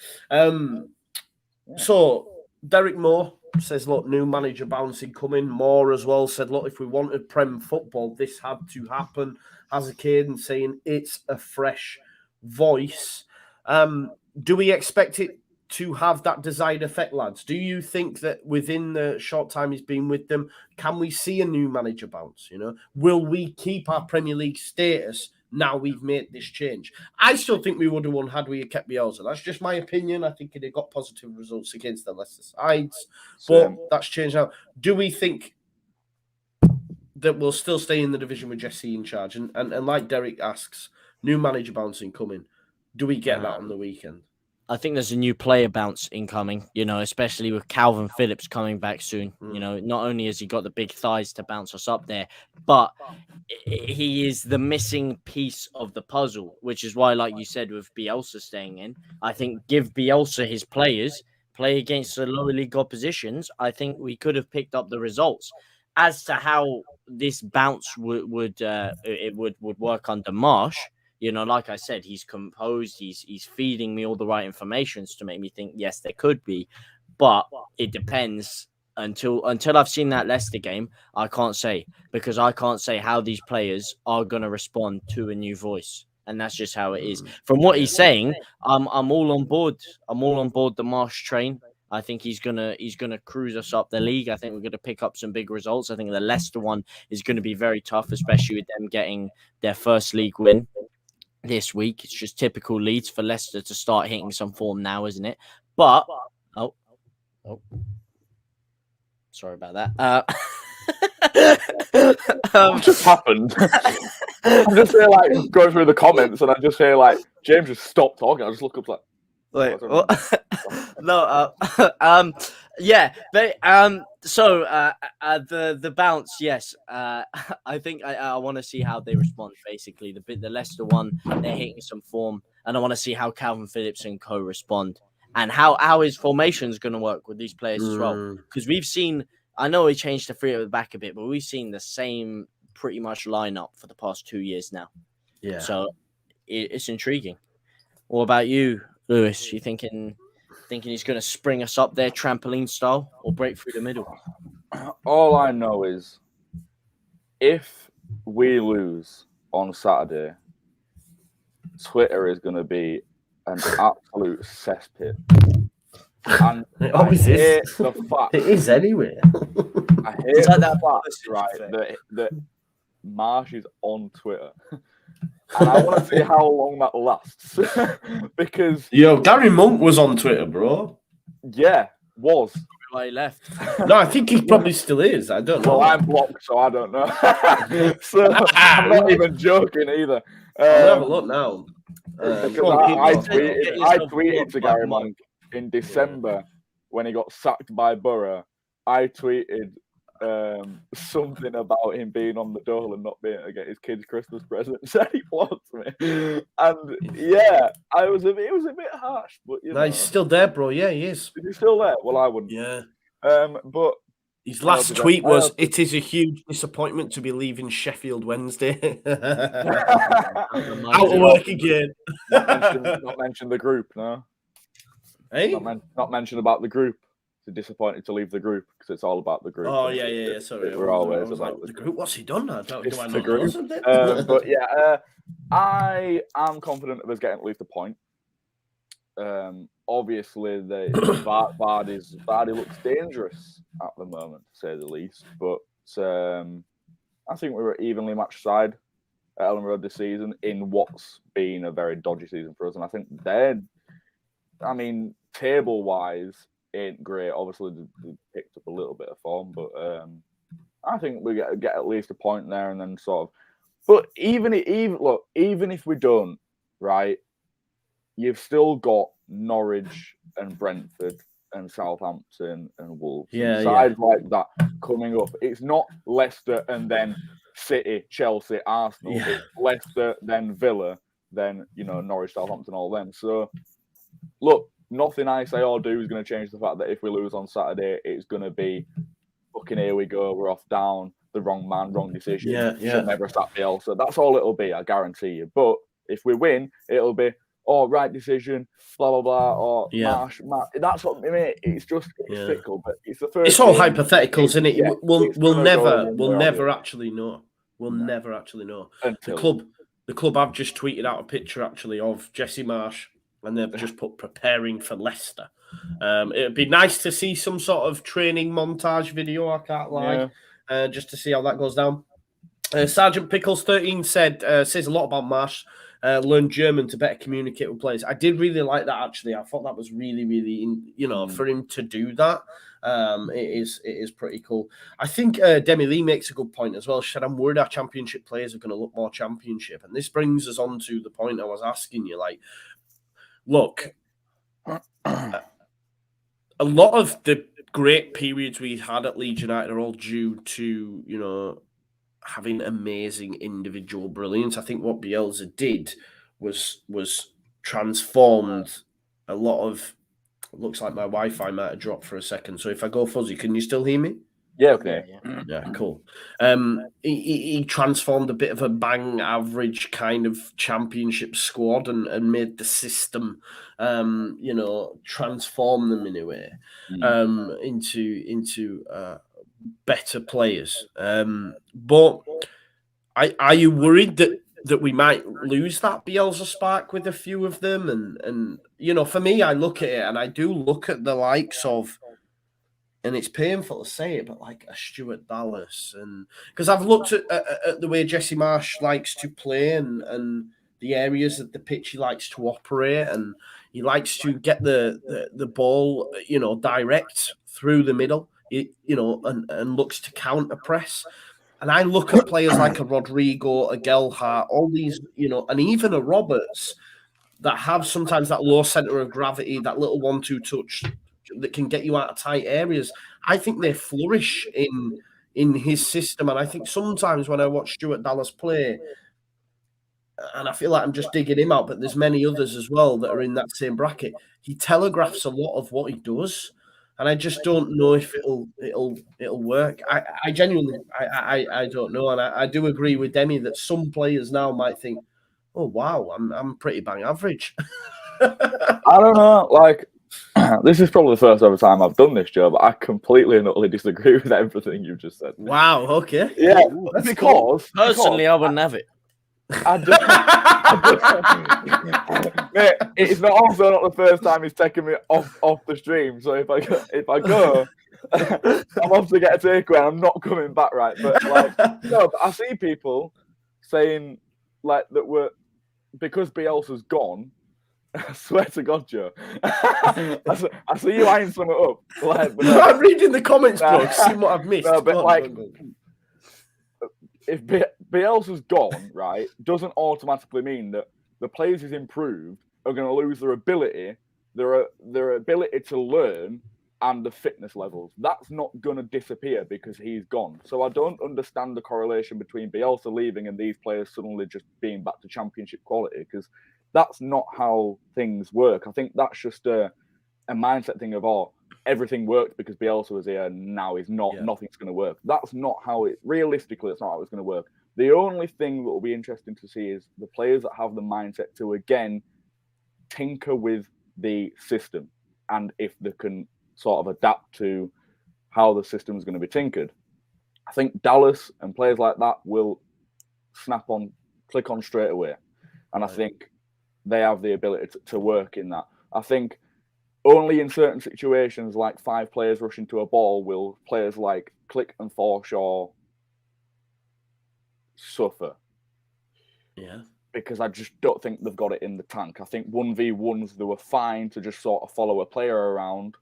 So Derek Moore says, look, new manager bouncing coming. Moore as well said, look, if we wanted Prem football, this had to happen. As a Caden saying it's a fresh voice. Do we expect it to have that desired effect, lads? Do you think that within the short time he's been with them, can we see a new manager bounce? Will we keep our Premier League status now we've made this change? I still think we would have won had we kept Bielsa. That's just my opinion. I think it got positive results against the Leicester sides, but that's changed now. Do we think that we'll still stay in the division with Jesse in charge? And like Derek asks, new manager bouncing coming. Do we get that on the weekend? I think there's a new player bounce incoming, especially with Calvin Phillips coming back soon. Not only has he got the big thighs to bounce us up there, but he is the missing piece of the puzzle, which is why, like you said, with Bielsa staying in, I think give Bielsa his players, play against the lower league oppositions. I think we could have picked up the results. As to how this bounce would work under Marsh, like I said, he's composed. He's feeding me all the right information to make me think, yes, there could be. But it depends. Until I've seen that Leicester game, I can't say. Because I can't say how these players are going to respond to a new voice. And that's just how it is. From what he's saying, I'm all on board. I'm all on board the Marsh train. I think he's gonna cruise us up the league. I think we're gonna pick up some big results. I think the Leicester one is going to be very tough, especially with them getting their first league win this week. It's just typical Leeds for Leicester to start hitting some form now, isn't it? But sorry about that. What just happened? I just hear going through the comments, and I just hear James just stopped talking. I just look up Wait, what? No, yeah, so the bounce, yes. I think I want to see how they respond. Basically, the Leicester one, they're hitting some form, and I want to see how Calvin Phillips and co respond, and how his formation is going to work with these players as well. Because we've seen, I know he changed the three at the back a bit, but we've seen the same pretty much lineup for the past 2 years now. Yeah. So it's intriguing. What about you, Lewis? You thinking thinking he's going to spring us up there trampoline style or break through the middle. All I know is if we lose on Saturday, Twitter is going to be an absolute cesspit. And It always is. The fact It is anyway. I hate It's like the that fact, right, that Marsh is on Twitter. And I want to see how long that lasts. Because Gary Monk was on Twitter, bro. Yeah, was. Why he left? No, I think he probably still is. I don't know. Well, I'm blocked, so I don't know. So I'm not even joking either. I'll have a look now. I on, tweeted to Gary Monk in December when he got sacked by Borough. I tweeted something about him being on the dole and not being able to get his kids Christmas presents, and he blocked me. And yeah, it was a bit harsh, but you know, he's still there, bro. Yeah, he is. Is he still there? Well, I wouldn't. Yeah. But his last tweet was, "It is a huge disappointment to be leaving Sheffield Wednesday." Out of work again. Not mention the group, no. Hey, not mention about the group. Disappointed to leave the group because it's all about the group. Oh yeah. Sorry, we're always about the group. What's he done now? Do I the not group. know something? But yeah, I am confident of us getting at least a point. Obviously, Vardy looks dangerous at the moment, to say the least. But I think we were evenly matched side at Elland Road this season in what's been a very dodgy season for us, and I think table wise, ain't great. Obviously, they picked up a little bit of form, but I think we get at least a point there, and then sort of. But even if we don't, right, you've still got Norwich and Brentford and Southampton and Wolves. Yeah, sides like that coming up. It's not Leicester and then City, Chelsea, Arsenal. Yeah. It's Leicester, then Villa, then Norwich, Southampton, all them. So look. Nothing I say or do is going to change the fact that if we lose on Saturday, it's going to be fucking here we go, we're off down, the wrong man, wrong decision. Should never have sat Bielsa. That's all it'll be, I guarantee you. But if we win, it'll be right decision, blah blah blah, or Marsh. That's what I mean. It's just fickle, but it's the first. It's all hypotheticals, isn't it? Yeah, we'll never actually know. We'll never actually know. The club I've just tweeted out a picture actually of Jesse Marsh. And they've just put preparing for Leicester. It'd be nice to see some sort of training montage video, I can't lie, just to see how that goes down. Sergeant Pickles 13 says a lot about Marsh. Learn German to better communicate with players. I did really like that, actually. I thought that was really, really, for him to do that. It is pretty cool. I think Demi Lee makes a good point as well. She said, I'm worried our championship players are going to look more championship. And this brings us on to the point I was asking you, like, look, a lot of the great periods we had at Leeds United are all due to, having amazing individual brilliance. I think what Bielsa did was transformed a lot of. It looks like my Wi-Fi might have dropped for a second. So if I go fuzzy, can you still hear me? Yeah, okay. Yeah, cool. He transformed a bit of a bang average kind of championship squad and made the system, transform them in a way into better players. But are you worried that we might lose that Bielsa spark with a few of them? And for me, I look at it and I do look at the likes of. And it's painful to say it, but like a Stuart Dallas, and because I've looked at the way Jesse Marsh likes to play and the areas of the pitch he likes to operate, and he likes to get the ball, direct through the middle, and looks to counter press. And I look at players like a Rodrigo, a Gelhardt, all these, and even a Roberts that have sometimes that low center of gravity, that little 1-2 touch that can get you out of tight areas. I think they flourish in his system. And I think sometimes when I watch Stuart Dallas play, and I feel like I'm just digging him out, but there's many others as well that are in that same bracket, he telegraphs a lot of what he does. And I just don't know if it'll work. I genuinely I don't know. And I do agree with Demi that some players now might think, oh wow, I'm pretty bang average. I don't know, like this is probably the first ever time I've done this, Joe, but I completely and utterly disagree with everything you just said. Wow. Okay. Yeah, That's because Personally, I wouldn't have it. I mate, it's not also not the first time he's taken me off the stream. So if I go, I'm obviously get a takeaway. I'm not coming back, right? But like, no, but I see people saying like that because Bielsa's gone. I swear to God, Joe. I see you eyeing something up. Like, no, I'm reading the comments, bro. Seeing what I've missed. No, but Go on, like, go on. If Bielsa's gone, right, doesn't automatically mean that the players who's improved are going to lose their ability to learn and the fitness levels. That's not going to disappear because he's gone. So I don't understand the correlation between Bielsa leaving and these players suddenly just being back to championship quality, because that's not how things work. I think that's just a mindset thing of, everything worked because Bielsa was here and now he's not. Yeah. Nothing's going to work. That's not how it, realistically, it's not how it's going to work. The only thing that will be interesting to see is the players that have the mindset to, again, tinker with the system, and if they can sort of adapt to how the system is going to be tinkered. I think Dallas and players like that will click on straight away. And I think they have the ability to work in that. I think only in certain situations, like 5 players rushing to a ball, will players like Click and Forshaw suffer. Yeah. Because I just don't think they've got it in the tank. I think 1v1s, they were fine to just sort of follow a player around.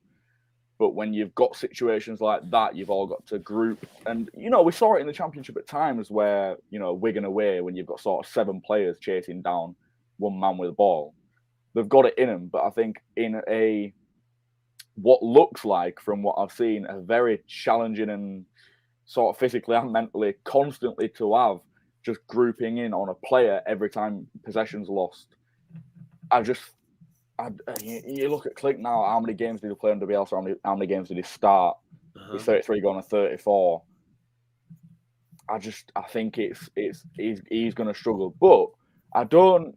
But when you've got situations like that, you've all got to group. And, we saw it in the Championship at times where, Wigan away, when you've got sort of 7 players chasing down one man with a ball. They've got it in them. But I think in what looks like, from what I've seen, a very challenging and sort of physically and mentally constantly to have, just grouping in on a player every time possession's lost. You look at Click now, how many games did he play under Bielsa? How many games did he start? He's 33 going to 34. I think he's going to struggle. But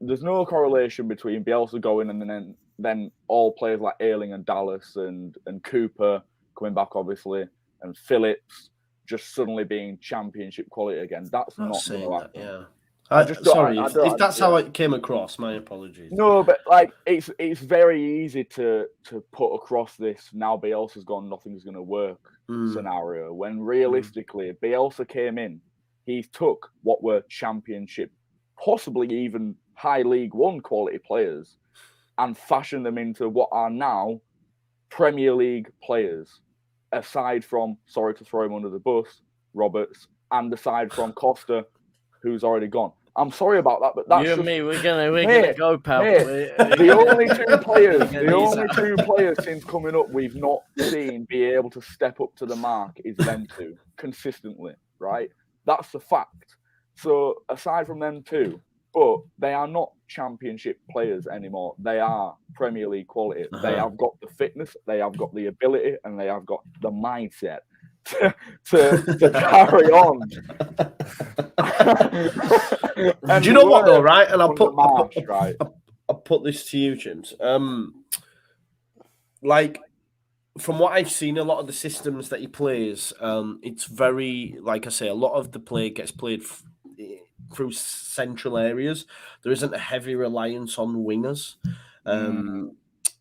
there's no correlation between Bielsa going and then all players like Ayling and Dallas and Cooper coming back, obviously, and Phillips just suddenly being championship quality again. That's not going to happen. Yeah. If that's how it came across, my apologies. No, but like it's very easy to put across this now Bielsa's gone, nothing's going to work scenario, when realistically Bielsa came in, he took what were championship, possibly even high League One quality players, and fashioned them into what are now Premier League players, aside from, sorry to throw him under the bus, Roberts, and aside from Costa, who's already gone. I'm sorry about that, but that's you just, and me. We're gonna go, pal. The only two players since coming up we've not seen be able to step up to the mark is them two consistently, right? That's the fact. So aside from them two, but they are not championship players anymore. They are Premier League quality. They have got the fitness, they have got the ability, and they have got the mindset to carry on. Do you know what though, right? And I'll put this to you, James. Like, from what I've seen, a lot of the systems that he plays, it's very, like I say, a lot of the play gets played through central areas. There isn't a heavy reliance on wingers.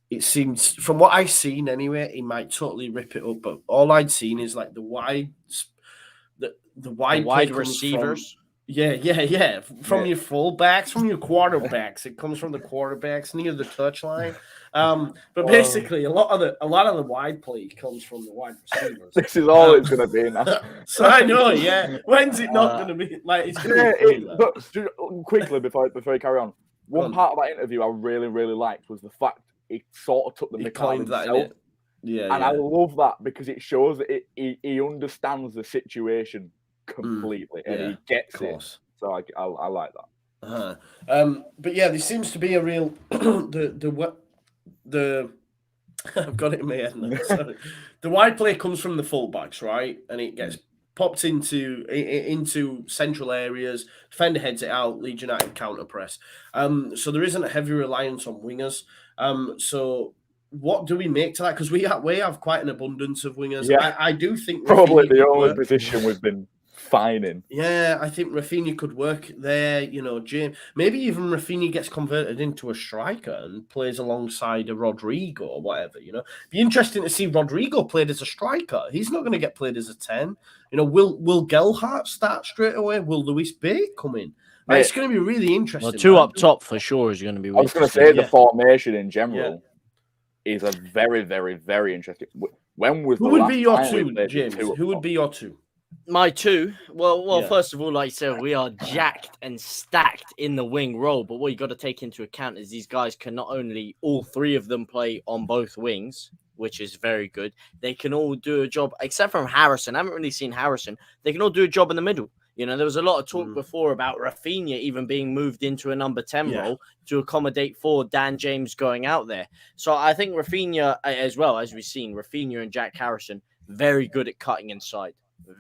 It seems, from what I've seen anyway, he might totally rip it up, but all I'd seen is like the wide receivers. From your fullbacks, from your quarterbacks. It comes from the quarterbacks near the touchline. But basically, a lot of the wide play comes from the wide receivers. This is all it's going to be now. So I know, yeah. When's it not going to be like? It's going to be but just quickly before you carry on, one part of that interview I really, really liked was the fact he sort of took the mick out of himself. I love that because it shows that he understands the situation completely and he gets it. So I like that. But yeah, there seems to be a real the I've got it in my head now. Sorry. The wide play comes from the fullbacks, right? And it gets popped into central areas. Defender heads it out. Leeds United counter press. So there isn't a heavy reliance on wingers. So what do we make to that? Because we have quite an abundance of wingers. Yeah. I do think Probably Rafinha the could only work. position we've been fine in. Yeah, I think Rafinha could work there. You know, James. Maybe even Rafinha gets converted into a striker and plays alongside a Rodrigo or whatever. You know, be interesting to see Rodrigo played as a striker. He's not going to get played as a 10. You know, will Gelhardt start straight away? Will Luis Bate come in? Mate, it's going to be really interesting. Well, two up top for sure is going to be. I was going to say the formation in general is a very, very, very interesting. When was who would be your two, James? Who would be your two? My two. Well. First of all, like I said, we are jacked and stacked in the wing role. But what you got to take into account is these guys can not only all three of them play on both wings, which is very good. They can all do a job, except from Harrison. I haven't really seen Harrison. They can all do a job in the middle. You know, there was a lot of talk before about Rafinha even being moved into a number 10 role to accommodate for Dan James going out there. So I think Rafinha, as well, as we've seen, Rafinha and Jack Harrison, very good at cutting inside.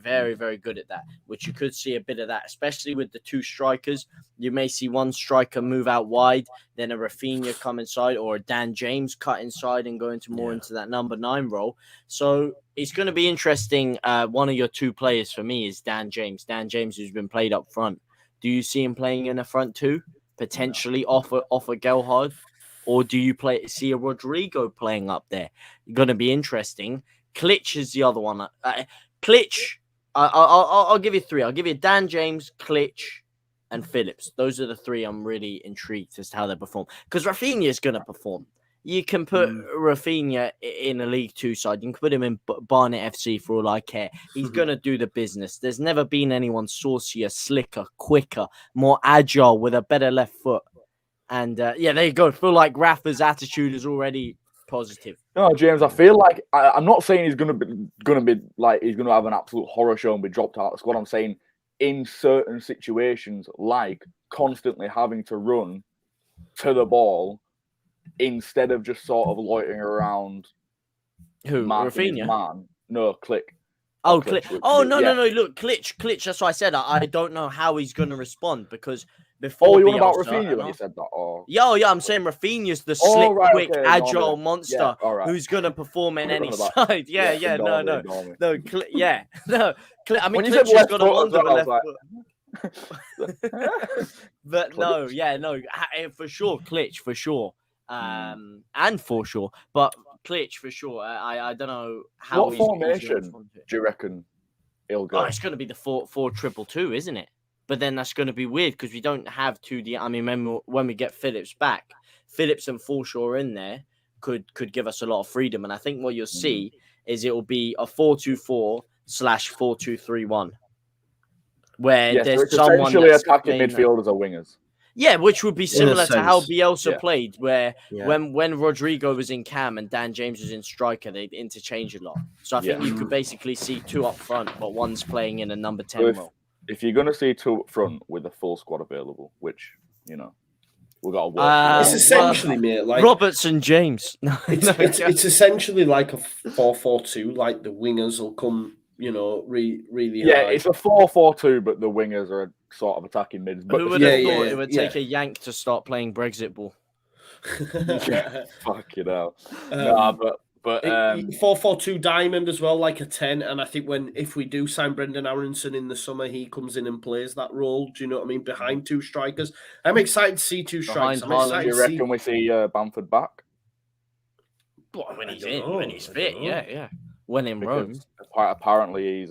Very, very good at that, which you could see a bit of that, especially with the two strikers. You may see one striker move out wide, then a Rafinha come inside, or a Dan James cut inside and go into more into that number 9 role. So it's going to be interesting. One of your two players for me is Dan James. Dan James, who's been played up front. Do you see him playing in the front two, potentially off a Gelhardt? Or do you see a Rodrigo playing up there? Going to be interesting. Klitsch is the other one. Klitsch, I'll give you three. I'll give you Dan James, Klitsch, and Phillips. Those are the three I'm really intrigued as to how they perform. Because Rafinha is going to perform. You can put Rafinha in a League 2 side. You can put him in Barnet FC for all I care. He's going to do the business. There's never been anyone saucier, slicker, quicker, more agile with a better left foot. And there you go. I feel like Rafa's attitude is already positive. No, James, I feel like I'm not saying he's gonna be like he's gonna have an absolute horror show and be dropped out of the squad. I'm saying in certain situations, like constantly having to run to the ball instead of just sort of loitering around. Who? Rafinha? Man. No, Click. Oh, Klitsch. Oh, no. Look, Klitsch. That's what I said. I don't know how he's going to respond because before. Oh, you want about Rafinha when you said that? Oh. Yeah, I'm saying Rafinha's the slick, quick, agile monster who's going to perform in any side. No. I mean, Klitsch has got a wonder left foot. But no, for sure, Klitsch, for sure. And for sure. But Klitsch, for sure. I don't know how. What formation do you reckon he'll go? Oh, it's going to be the 4-4-2-2, isn't it? But then that's going to be weird because we don't have 2D. I mean, when we get Phillips back, Phillips and Forshaw in there could give us a lot of freedom. And I think what you'll see is it will be a 4-2-4/4-2-3-1, where there's someone essentially attacking midfielders or wingers. Yeah, which would be similar to how Bielsa played, where when Rodrigo was in cam and Dan James was in striker, they'd interchange a lot. So I think you could basically see two up front, but one's playing in a number 10 role. If you're going to see two up front with a full squad available, which, we've got to work. It's essentially, mate, like Robertson James. It's essentially like a 4-4-2, like the wingers will come, really high. It's a 4-4-2, but the wingers are sort of attacking mids. But who would have thought it would take a yank to start playing Brexit ball? Fuck it out. But 4-4-2 diamond as well, like a 10. And I think if we do sign Brendan Aronson in the summer, he comes in and plays that role. Do you know what I mean? Behind two strikers. I'm excited to see two strikers. Do you reckon we see Bamford back? Well, when he's fit, yeah. When in Rome. Apparently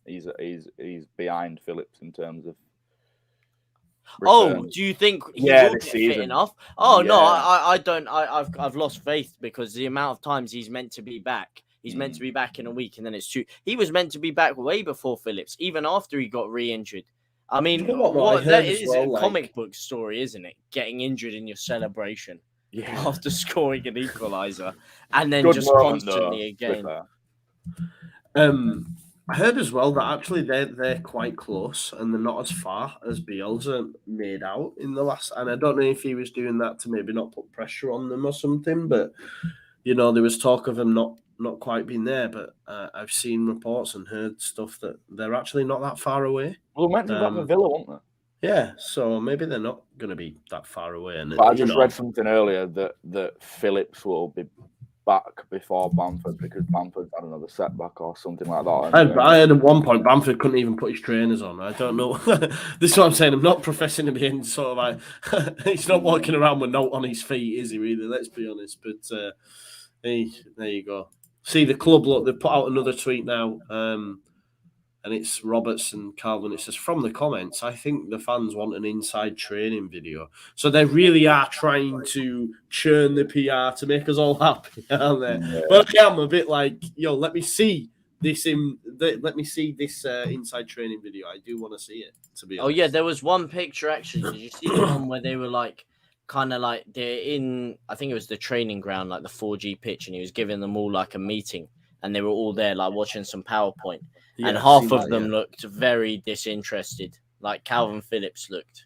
he's behind Phillips in terms of returns. Oh, do you think he will get fit enough? Oh no, I don't. I've lost faith because the amount of times he's meant to be back. He's meant to be back in a week, and then it's 2. He was meant to be back way before Phillips, even after he got re-injured. I mean, that is a comic book story, isn't it? Getting injured in your celebration after scoring an equaliser, and then just constantly again. I heard as well that actually they're quite close and they're not as far as Bielsa made out in the last. And I don't know if he was doing that to maybe not put pressure on them or something, but there was talk of him not quite being there. But I've seen reports and heard stuff that they're actually not that far away. Well, they meant to be back in Villa, weren't they? Yeah, so maybe they're not going to be that far away. And But I just read something earlier that Phillips will be back before Bamford because Bamford's had another setback or something like that. I had at one point Bamford couldn't even put his trainers on. I don't know. This is what I'm saying. I'm not professing to be in sort of like he's not walking around with note on his feet, is he? Really? Let's be honest. But hey, there you go. See the club. Look, they've put out another tweet now. And it's Roberts and Calvin. It says, from the comments, I think the fans want an inside training video. So they really are trying to churn the PR to make us all happy, aren't they? Yeah. But I am a bit like, yo, let me see this inside training video. I do want to see it, to be honest. Oh, yeah, there was one picture, actually. Did you see the one where they were like, kind of like, they're in, I think it was the training ground, like the 4G pitch, and he was giving them all like a meeting, and they were all there, like watching some PowerPoint. Yeah, and half of them looked very disinterested. Like Calvin Phillips looked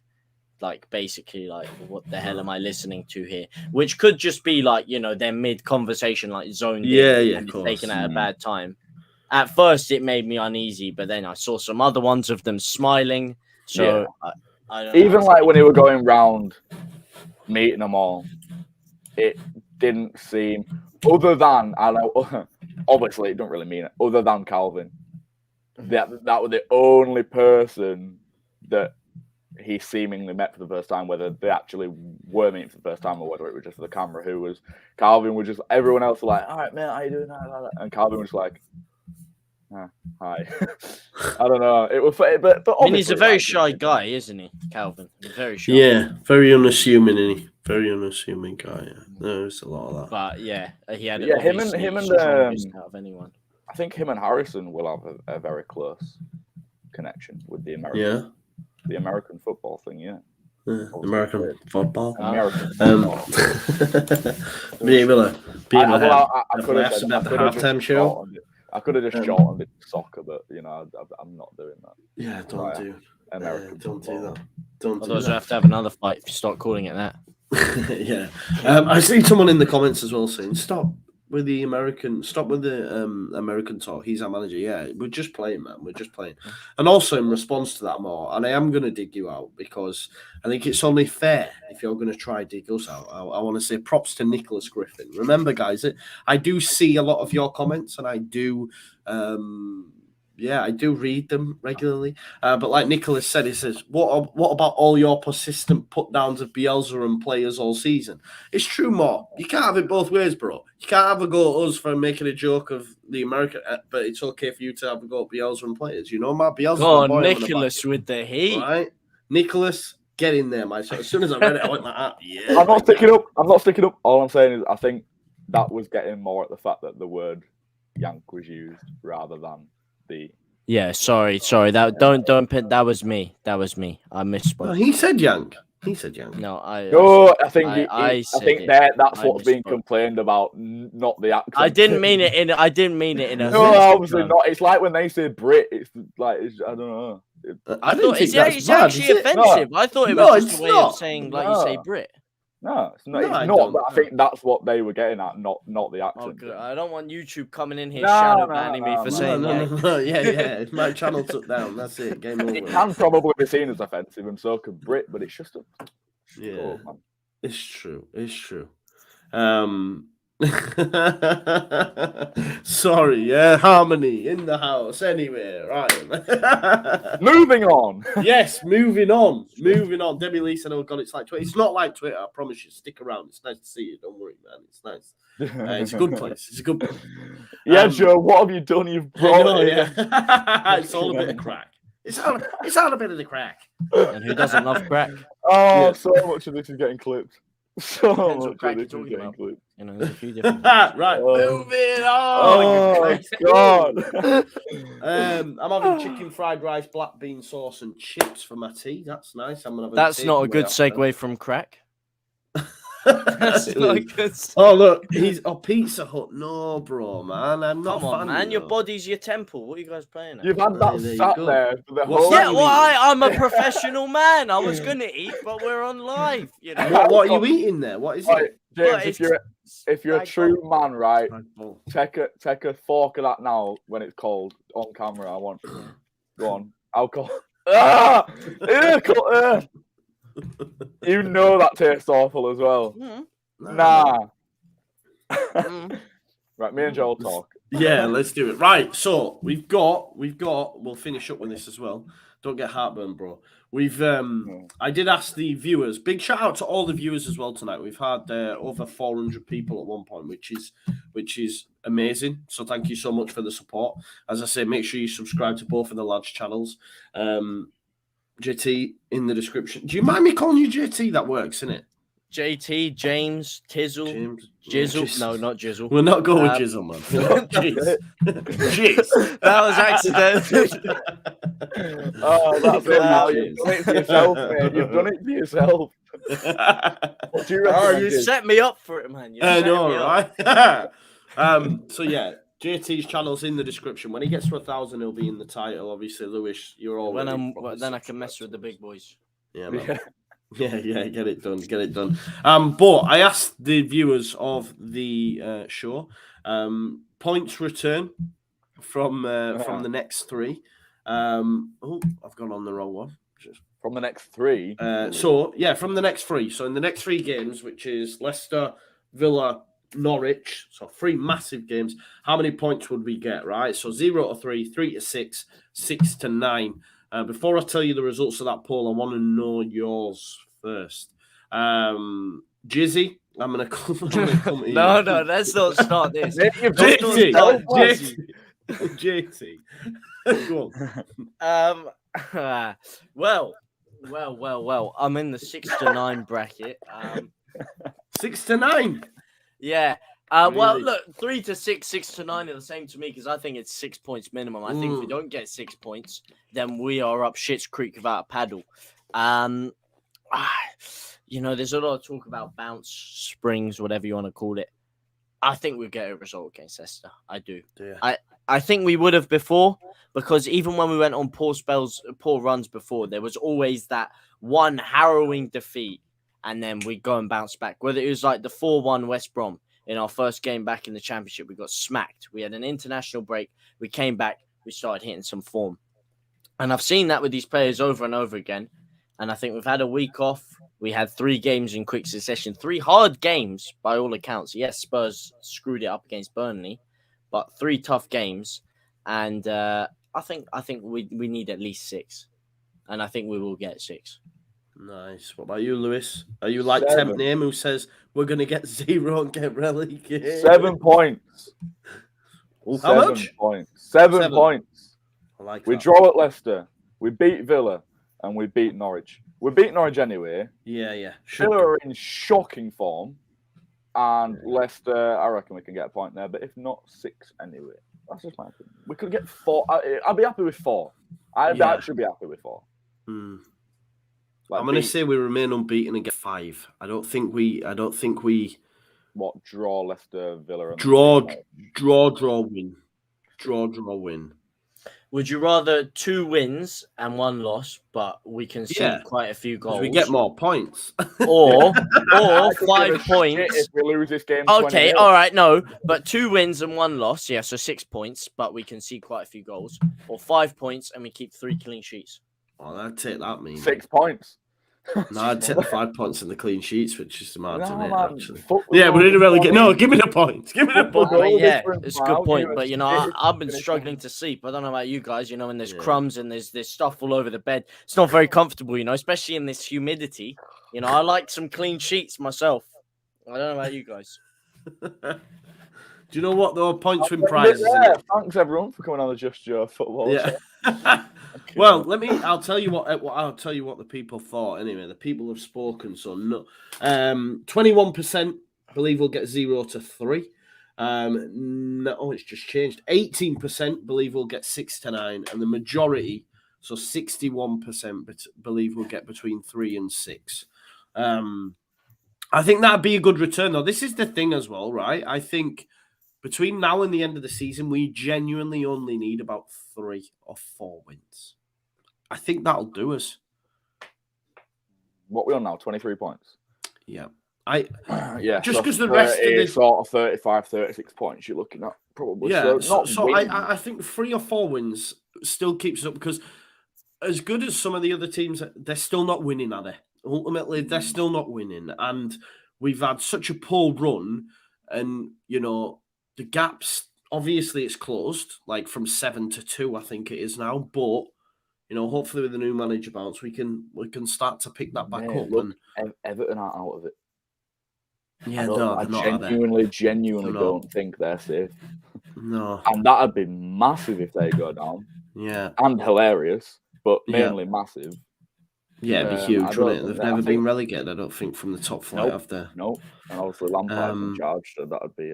like basically like, what the hell am I listening to here? Which could just be like, you know, their mid-conversation like zoned in and taken at a bad time. At first, it made me uneasy, but then I saw some other ones of them smiling. So I don't even know. Like when they were going round meeting them all, it didn't seem, other than, I know, obviously it don't really mean it, other than Calvin. That was the only person that he seemingly met for the first time, whether they actually were meeting for the first time or whether it was just for the camera, who was Calvin was just, everyone else was like, all right, man, how you doing? And Calvin was like, hi. I don't know. It was, but I mean, he's a very shy guy, isn't he, Calvin? He's very shy. Yeah, very unassuming, isn't he? Very unassuming guy. Yeah. There's a lot of that. But yeah, he had him and out of anyone. I think him and Harrison will have a very close connection with the American, the American football thing. Yeah, American football. American football. I could have said the halftime show. I could have just shortened it to soccer, but you know, I'm not doing that. Yeah, don't do American. Don't football. do that. Don't do Otherwise, that. we have to have another fight if you start calling it that. Yeah, I see someone in the comments as well saying, stop with the American talk. He's our manager. Yeah, we're just playing, man. We're just playing. And also in response to that more, and I am going to dig you out because I think it's only fair if you're going to try dig us out. I want to say props to Nicholas Griffin. Remember, guys, I do see a lot of your comments and I do I do read them regularly. But like Nicholas said, he says, what about all your persistent put downs of Bielsa and players all season? It's true, Mo. You can't have it both ways, bro. You can't have a go at us for making a joke of the American, but it's okay for you to have a go at Bielsa and players. You know, Matt Bielsa. Oh, Nicholas with the heat. Right? Nicholas, get in there, mate. So as soon as I read it, I went like that. Yeah. I'm not sticking up. All I'm saying is I think that was getting more at the fact that the word yank was used rather than the sorry. That don't put. That was me. I misspoke. No, he said yank. No, I think that's what's being complained about, not the accent. I didn't mean it in a. No, obviously not. It's like when they say Brit. It's like I don't know. I thought it's actually offensive. I thought it was just a way of saying like you say Brit. No, it's not. It's not. But I think that's what they were getting at, not the accent. Oh, good. I don't want YouTube coming in here shadow banning me for saying no. Yeah. My channel took down. That's it. Game over. It can probably be seen as offensive, and so could Brit, but it's just It's true. Sorry, harmony in the house. Anyway, right. Moving on. Yes, moving on. Debbie Lee said, "Oh God, it's like Twitter." It's not like Twitter. I promise you. Stick around. It's nice to see you. Don't worry, man. It's nice. It's a good place. Yeah, Joe. What have you done? You've brought it. It's all a bit of crack. It's all a bit of the crack. And who doesn't love crack? Oh, so much of this is getting clipped. So much of this is getting clipped. You know, there's a few different right, moving on. Oh God. I'm having chicken fried rice, black bean sauce, and chips for my tea. That's nice. I'm gonna have That's not a good segue from crack. That's not good. Oh look, he's Pizza Hut. No, bro, man, I'm not. Come on, man. Your body's your temple. What are you guys playing at? You've had that sat there for the whole. Yeah, well, I'm a professional man. I was gonna eat, but we're on live. You know. What are you eating there? What is it? James, if you're a true man, right? Take a fork of that now when it's cold on camera. I want. Go on, alcohol. Ah! You know that tastes awful as well. Nah. Right, me and Joel talk. Yeah, let's do it. Right, so we've got. We'll finish up with this as well. Don't get heartburn, bro. I did ask the viewers. Big shout out to all the viewers as well tonight. We've had over 400 people at one point, which is amazing. So thank you so much for the support. As I say, make sure you subscribe to both of the lads' channels. JT in the description. Do you mind me calling you JT? That works, innit? JT, James, Tizzle, Jizzle. No, not Jizzle. We'll not go with Jizzle, man. Jeez. Jeez. That was accidental. Oh, that's it now. You've done it for yourself, man. You've done it for yourself. What do you reckon? You set me up for it, man. I know, right? So yeah, JT's channel's in the description. When he gets to 1,000, he'll be in the title. Obviously, Lewis, you're all then I can mess with the big boys. Yeah, man. Yeah, get it done. But I asked the viewers of the show points return from the next three. I've gone on the wrong one. From the next three. From the next three. So in the next three games, which is Leicester, Villa, Norwich, so three massive games. How many points would we get? Right, so 0 to 3, 3 to 6, 6 to 9. Before I tell you the results of that poll, I want to know yours first. Jizzy, I'm going to come to you. No, let's not start this. JT. Go on. Well. I'm in the 6 to 9 bracket. 6 to 9? Yeah. Well, look, 3 to 6, 6 to 9 are the same to me because I think it's 6 points minimum. I think if we don't get 6 points, then we are up shit's creek without a paddle. There's a lot of talk about bounce, springs, whatever you want to call it. I think we'll get a result against Leicester. I do. Yeah. I think we would have before because even when we went on poor runs before, there was always that one harrowing defeat and then we go and bounce back. Whether it was like the 4-1 West Brom. In our first game back in the Championship, we got smacked. We had an international break. We came back. We started hitting some form. And I've seen that with these players over and over again. And I think we've had a week off. We had 3 games in quick succession. 3 hard games by all accounts. Yes, Spurs screwed it up against Burnley. But 3 tough games. And I think we need at least 6. And I think we will get 6. Nice. What about you, Lewis? Are you like Temp Name who says we're going to get 0 and get relegated? 7 points. How much? 7 points. I like that. We draw at Leicester. We beat Villa and we beat Norwich. We beat Norwich anyway. Yeah. Villa are in shocking form. And Leicester, I reckon we can get a point there. But if not, 6 anyway. That's just my opinion. We could get 4. I'll be happy with 4. I'd actually be happy with 4. I'm going to say we remain unbeaten and get 5. I don't think we. What, draw Leicester, Villa? And draw, win. Win. Would you rather 2 wins and 1 loss, but we can see quite a few goals? We get more points. or 5 points. If we lose this game. Okay, all right, no. But 2 wins and 1 loss, yeah, so 6 points, but we can see quite a few goals. Or 5 points and we keep 3 clean sheets. Oh, I'd take that, mean 6 points. No, I'd take the 5 points in the clean sheets, which is the margin, actually. Yeah, we didn't really get. No, give me the points. Give me the points. I mean, yeah, it's a good point. But I've been struggling to sleep. I don't know about you guys. When there's crumbs and there's stuff all over the bed, it's not very comfortable. Especially in this humidity. I like some clean sheets myself. I don't know about you guys. Do you know what? There are points win prizes. Thanks everyone for coming on the Just Joe football. Yeah. Well, I'll tell you what the people thought. Anyway, the people have spoken. So no, 21% believe we'll get 0 to 3. No, it's just changed. 18% believe we'll get 6 to 9, and the majority, so 61%, believe we'll get between 3 and 6. I think that'd be a good return, though. This is the thing as well, right? I think between now and the end of the season, we genuinely only need about 3 or 4 wins. I think that'll do us. What are we on now? 23 points? Yeah. Just because the rest of the sort of 35, 36 points you're looking at, probably. Yeah, so I think 3 or 4 wins still keeps us up because as good as some of the other teams, they're still not winning, are they? Ultimately, they're still not winning. And we've had such a poor run. And, you know, the gaps, obviously it's closed, like from 7 to 2, I think it is now. But, you know, hopefully with the new manager bounce, we can start to pick that back up. Look, and Everton are out of it. Yeah, I genuinely don't think they're safe. No. And that'd be massive if they go down. Yeah. And hilarious, but mainly massive. Yeah, it'd be huge, wouldn't it? They've never been relegated, I don't think, from the top flight, have they? No. And obviously Lampard's in charge, so that'd be...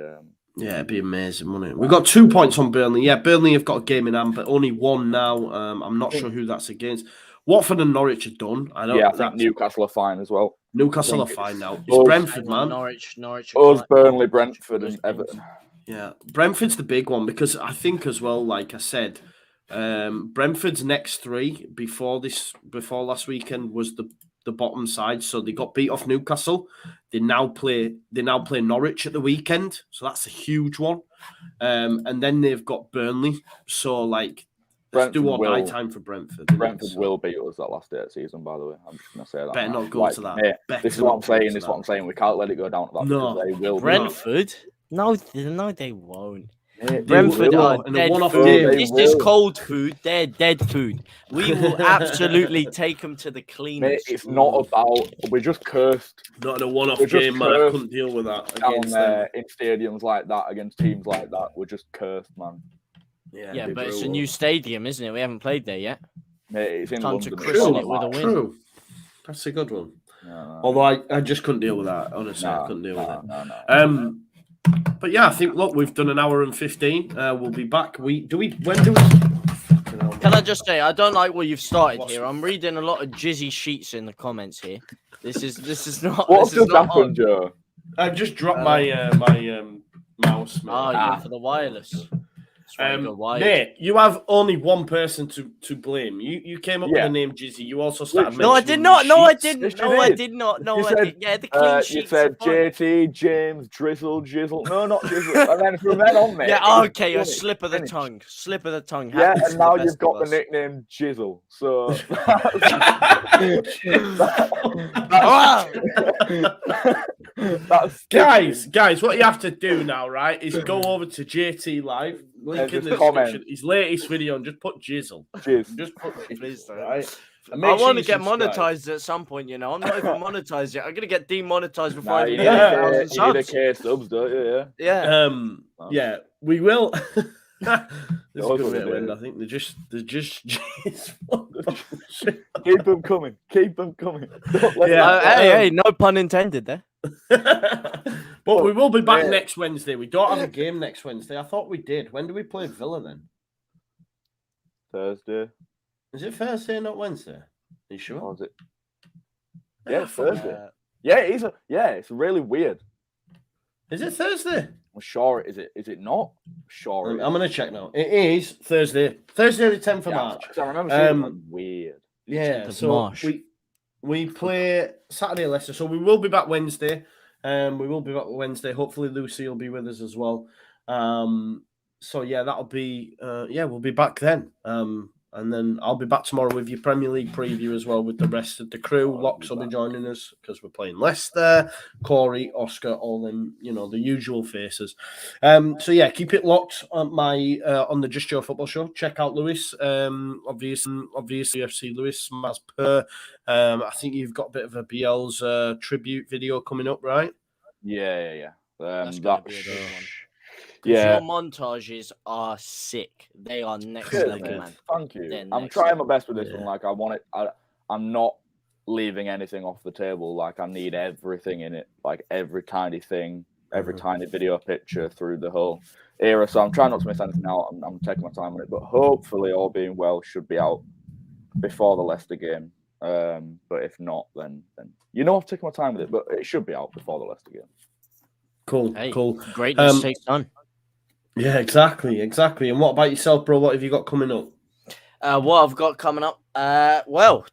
Yeah, it'd be amazing, wouldn't it? We've got 2 points on Burnley. Yeah, Burnley have got a game in hand, but only one now. I'm not sure who that's against. Watford and Norwich are done. I think Newcastle are fine as well. Newcastle are fine now. It's Brentford, man. Norwich. Us, Burnley, Brentford, and Everton. Yeah, Brentford's the big one because I think as well, like I said, Brentford's next 3 before last weekend was the bottom side. So they got beat off Newcastle. They now play Norwich at the weekend. So that's a huge one. And then they've got Burnley. So like, let's do or die time for Brentford. Brentford will beat us that last day of the season, by the way. I'm just going to say that. Better not go to that. This is what I'm saying. This is what I'm saying. We can't let it go down to that because they will. Brentford? No, they won't. Brentford are dead food. This is cold food. They're dead food. We will absolutely take them to the cleaners. Mate, it's not about. We're just cursed. Not in a one-off game, man. I couldn't deal with that. Down there in stadiums like that against teams like that, we're just cursed, man. Yeah, but it's a new stadium, isn't it? We haven't played there yet. Mate, it's in Time London. to christen it with a win. True. That's a good one. Although I just couldn't deal with that. Honestly, I couldn't deal with it. But yeah, I think we've done an hour and 15. We'll be back. When do we? Can I just say I don't like what you've started here. I'm reading a lot of jizzy sheets in the comments here. This is not. What's just happened, Joe? I just dropped my mouse. Yeah, for the wireless. Mate, you have only one person to blame. You came up with the name Jizzy. You also started. No, I did not. No, I didn't. No, I did not. No, I didn't. Yeah, the clean sheets. You said JT, James, Drizzle, Jizzle. No, not Jizzle. And then from then on, mate. Yeah, okay. A slip of the tongue. Slip of the tongue. Yeah, and now you've got the nickname Jizzle. So. Guys, what you have to do now, right, is go over to JTLive. Link in the description. His latest video and just put Jizzle. Just put Jizzle, right? I want to get monetized at some point, you know. I'm not even monetized yet. I'm gonna get demonetized before I even get 1,000 subs. You need a K subs, don't you? Yeah. Yeah, we will. This is a good way to end, I think. They're just Keep them coming. Keep them coming. Hey, no pun intended there. But we will be back next Wednesday. We don't have a game next Wednesday. I thought we did. When do we play Villa then? Thursday. Is it Thursday, not Wednesday? Are you sure? Or is it? Yeah, Thursday. Yeah, it is. It's really weird. Is it Thursday? I'm sure. Is it not? Sure. I'm going to check now. It is Thursday. Thursday the 10th of March. I remember seeing it weird. Yeah, so we play Saturday Leicester. So we will be back Wednesday. Hopefully Lucy will be with us as well. So yeah, that'll be we'll be back then. And then I'll be back tomorrow with your Premier League preview as well with the rest of the crew. Locks will be joining us because we're playing Leicester, Corey, Oscar, all them, the usual faces. So yeah, keep it locked on on the Just Joe Football Show. Check out Lewis. Obviously UFC Lewis as per. I think you've got a bit of a BL's tribute video coming up, right? Yeah. That's gonna be a good one. Yeah, your montages are sick. They are next level, man. Thank you. I'm trying my best with this one. Like, I want it. I'm not leaving anything off the table. Like, I need everything in it. Like, every tiny thing, every tiny video picture through the whole era. So I'm trying not to miss anything out. I'm taking my time on it. But hopefully, all being well, should be out before the Leicester game. But if not, then I've taken my time with it. But it should be out before the Leicester game. Cool. Greatness takes time. Yeah, exactly. And what about yourself, bro? What have you got coming up? What I've got coming up?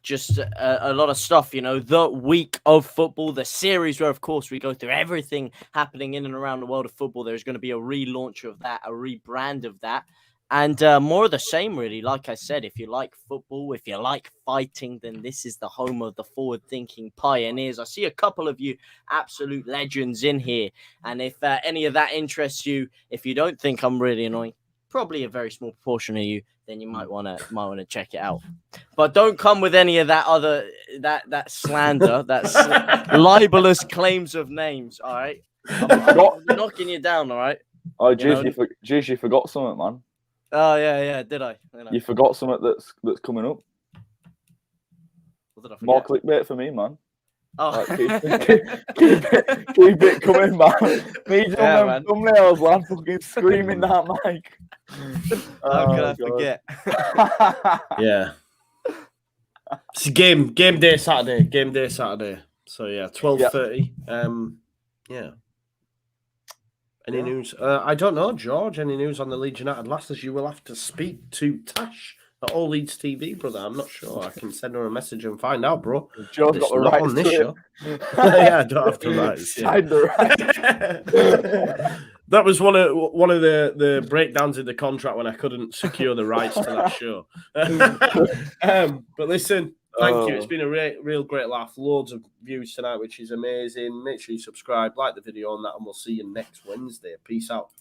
Just a lot of stuff, the week of football, the series where, of course, we go through everything happening in and around the world of football. There's going to be a relaunch of that, a rebrand of that. And more of the same, really. Like I said, if you like football, if you like fighting, then this is the home of the forward-thinking pioneers. I see a couple of you absolute legends in here. And if any of that interests you, if you don't think I'm really annoying, probably a very small proportion of you, then you might want to check it out. But don't come with any of that other that slander, libelous claims of names. All right, I'm knocking you down. All right. Oh, Jeez, you forgot something, man. Oh yeah. Did I? You forgot something that's coming up. What did I forget? More clickbait for me, man. Oh, Like, keep it coming, man. Me doing them thumbnails, man, fucking screaming that mic. How could I forget? Yeah. It's game day Saturday. So yeah, 12:30. Yeah. Any news? I don't know, George. Any news on the Leeds United Lasters? You will have to speak to Tash at All Leeds TV, brother. I'm not sure. I can send her a message and find out, bro. Joe's got the right on this show. Yeah, I don't have the rights. Yeah. That was one of the breakdowns in the contract when I couldn't secure the rights to that show. But listen, thank you. It's been a real great laugh. Loads of views tonight, which is amazing. Make sure you subscribe, like the video on that, and we'll see you next Wednesday. Peace out.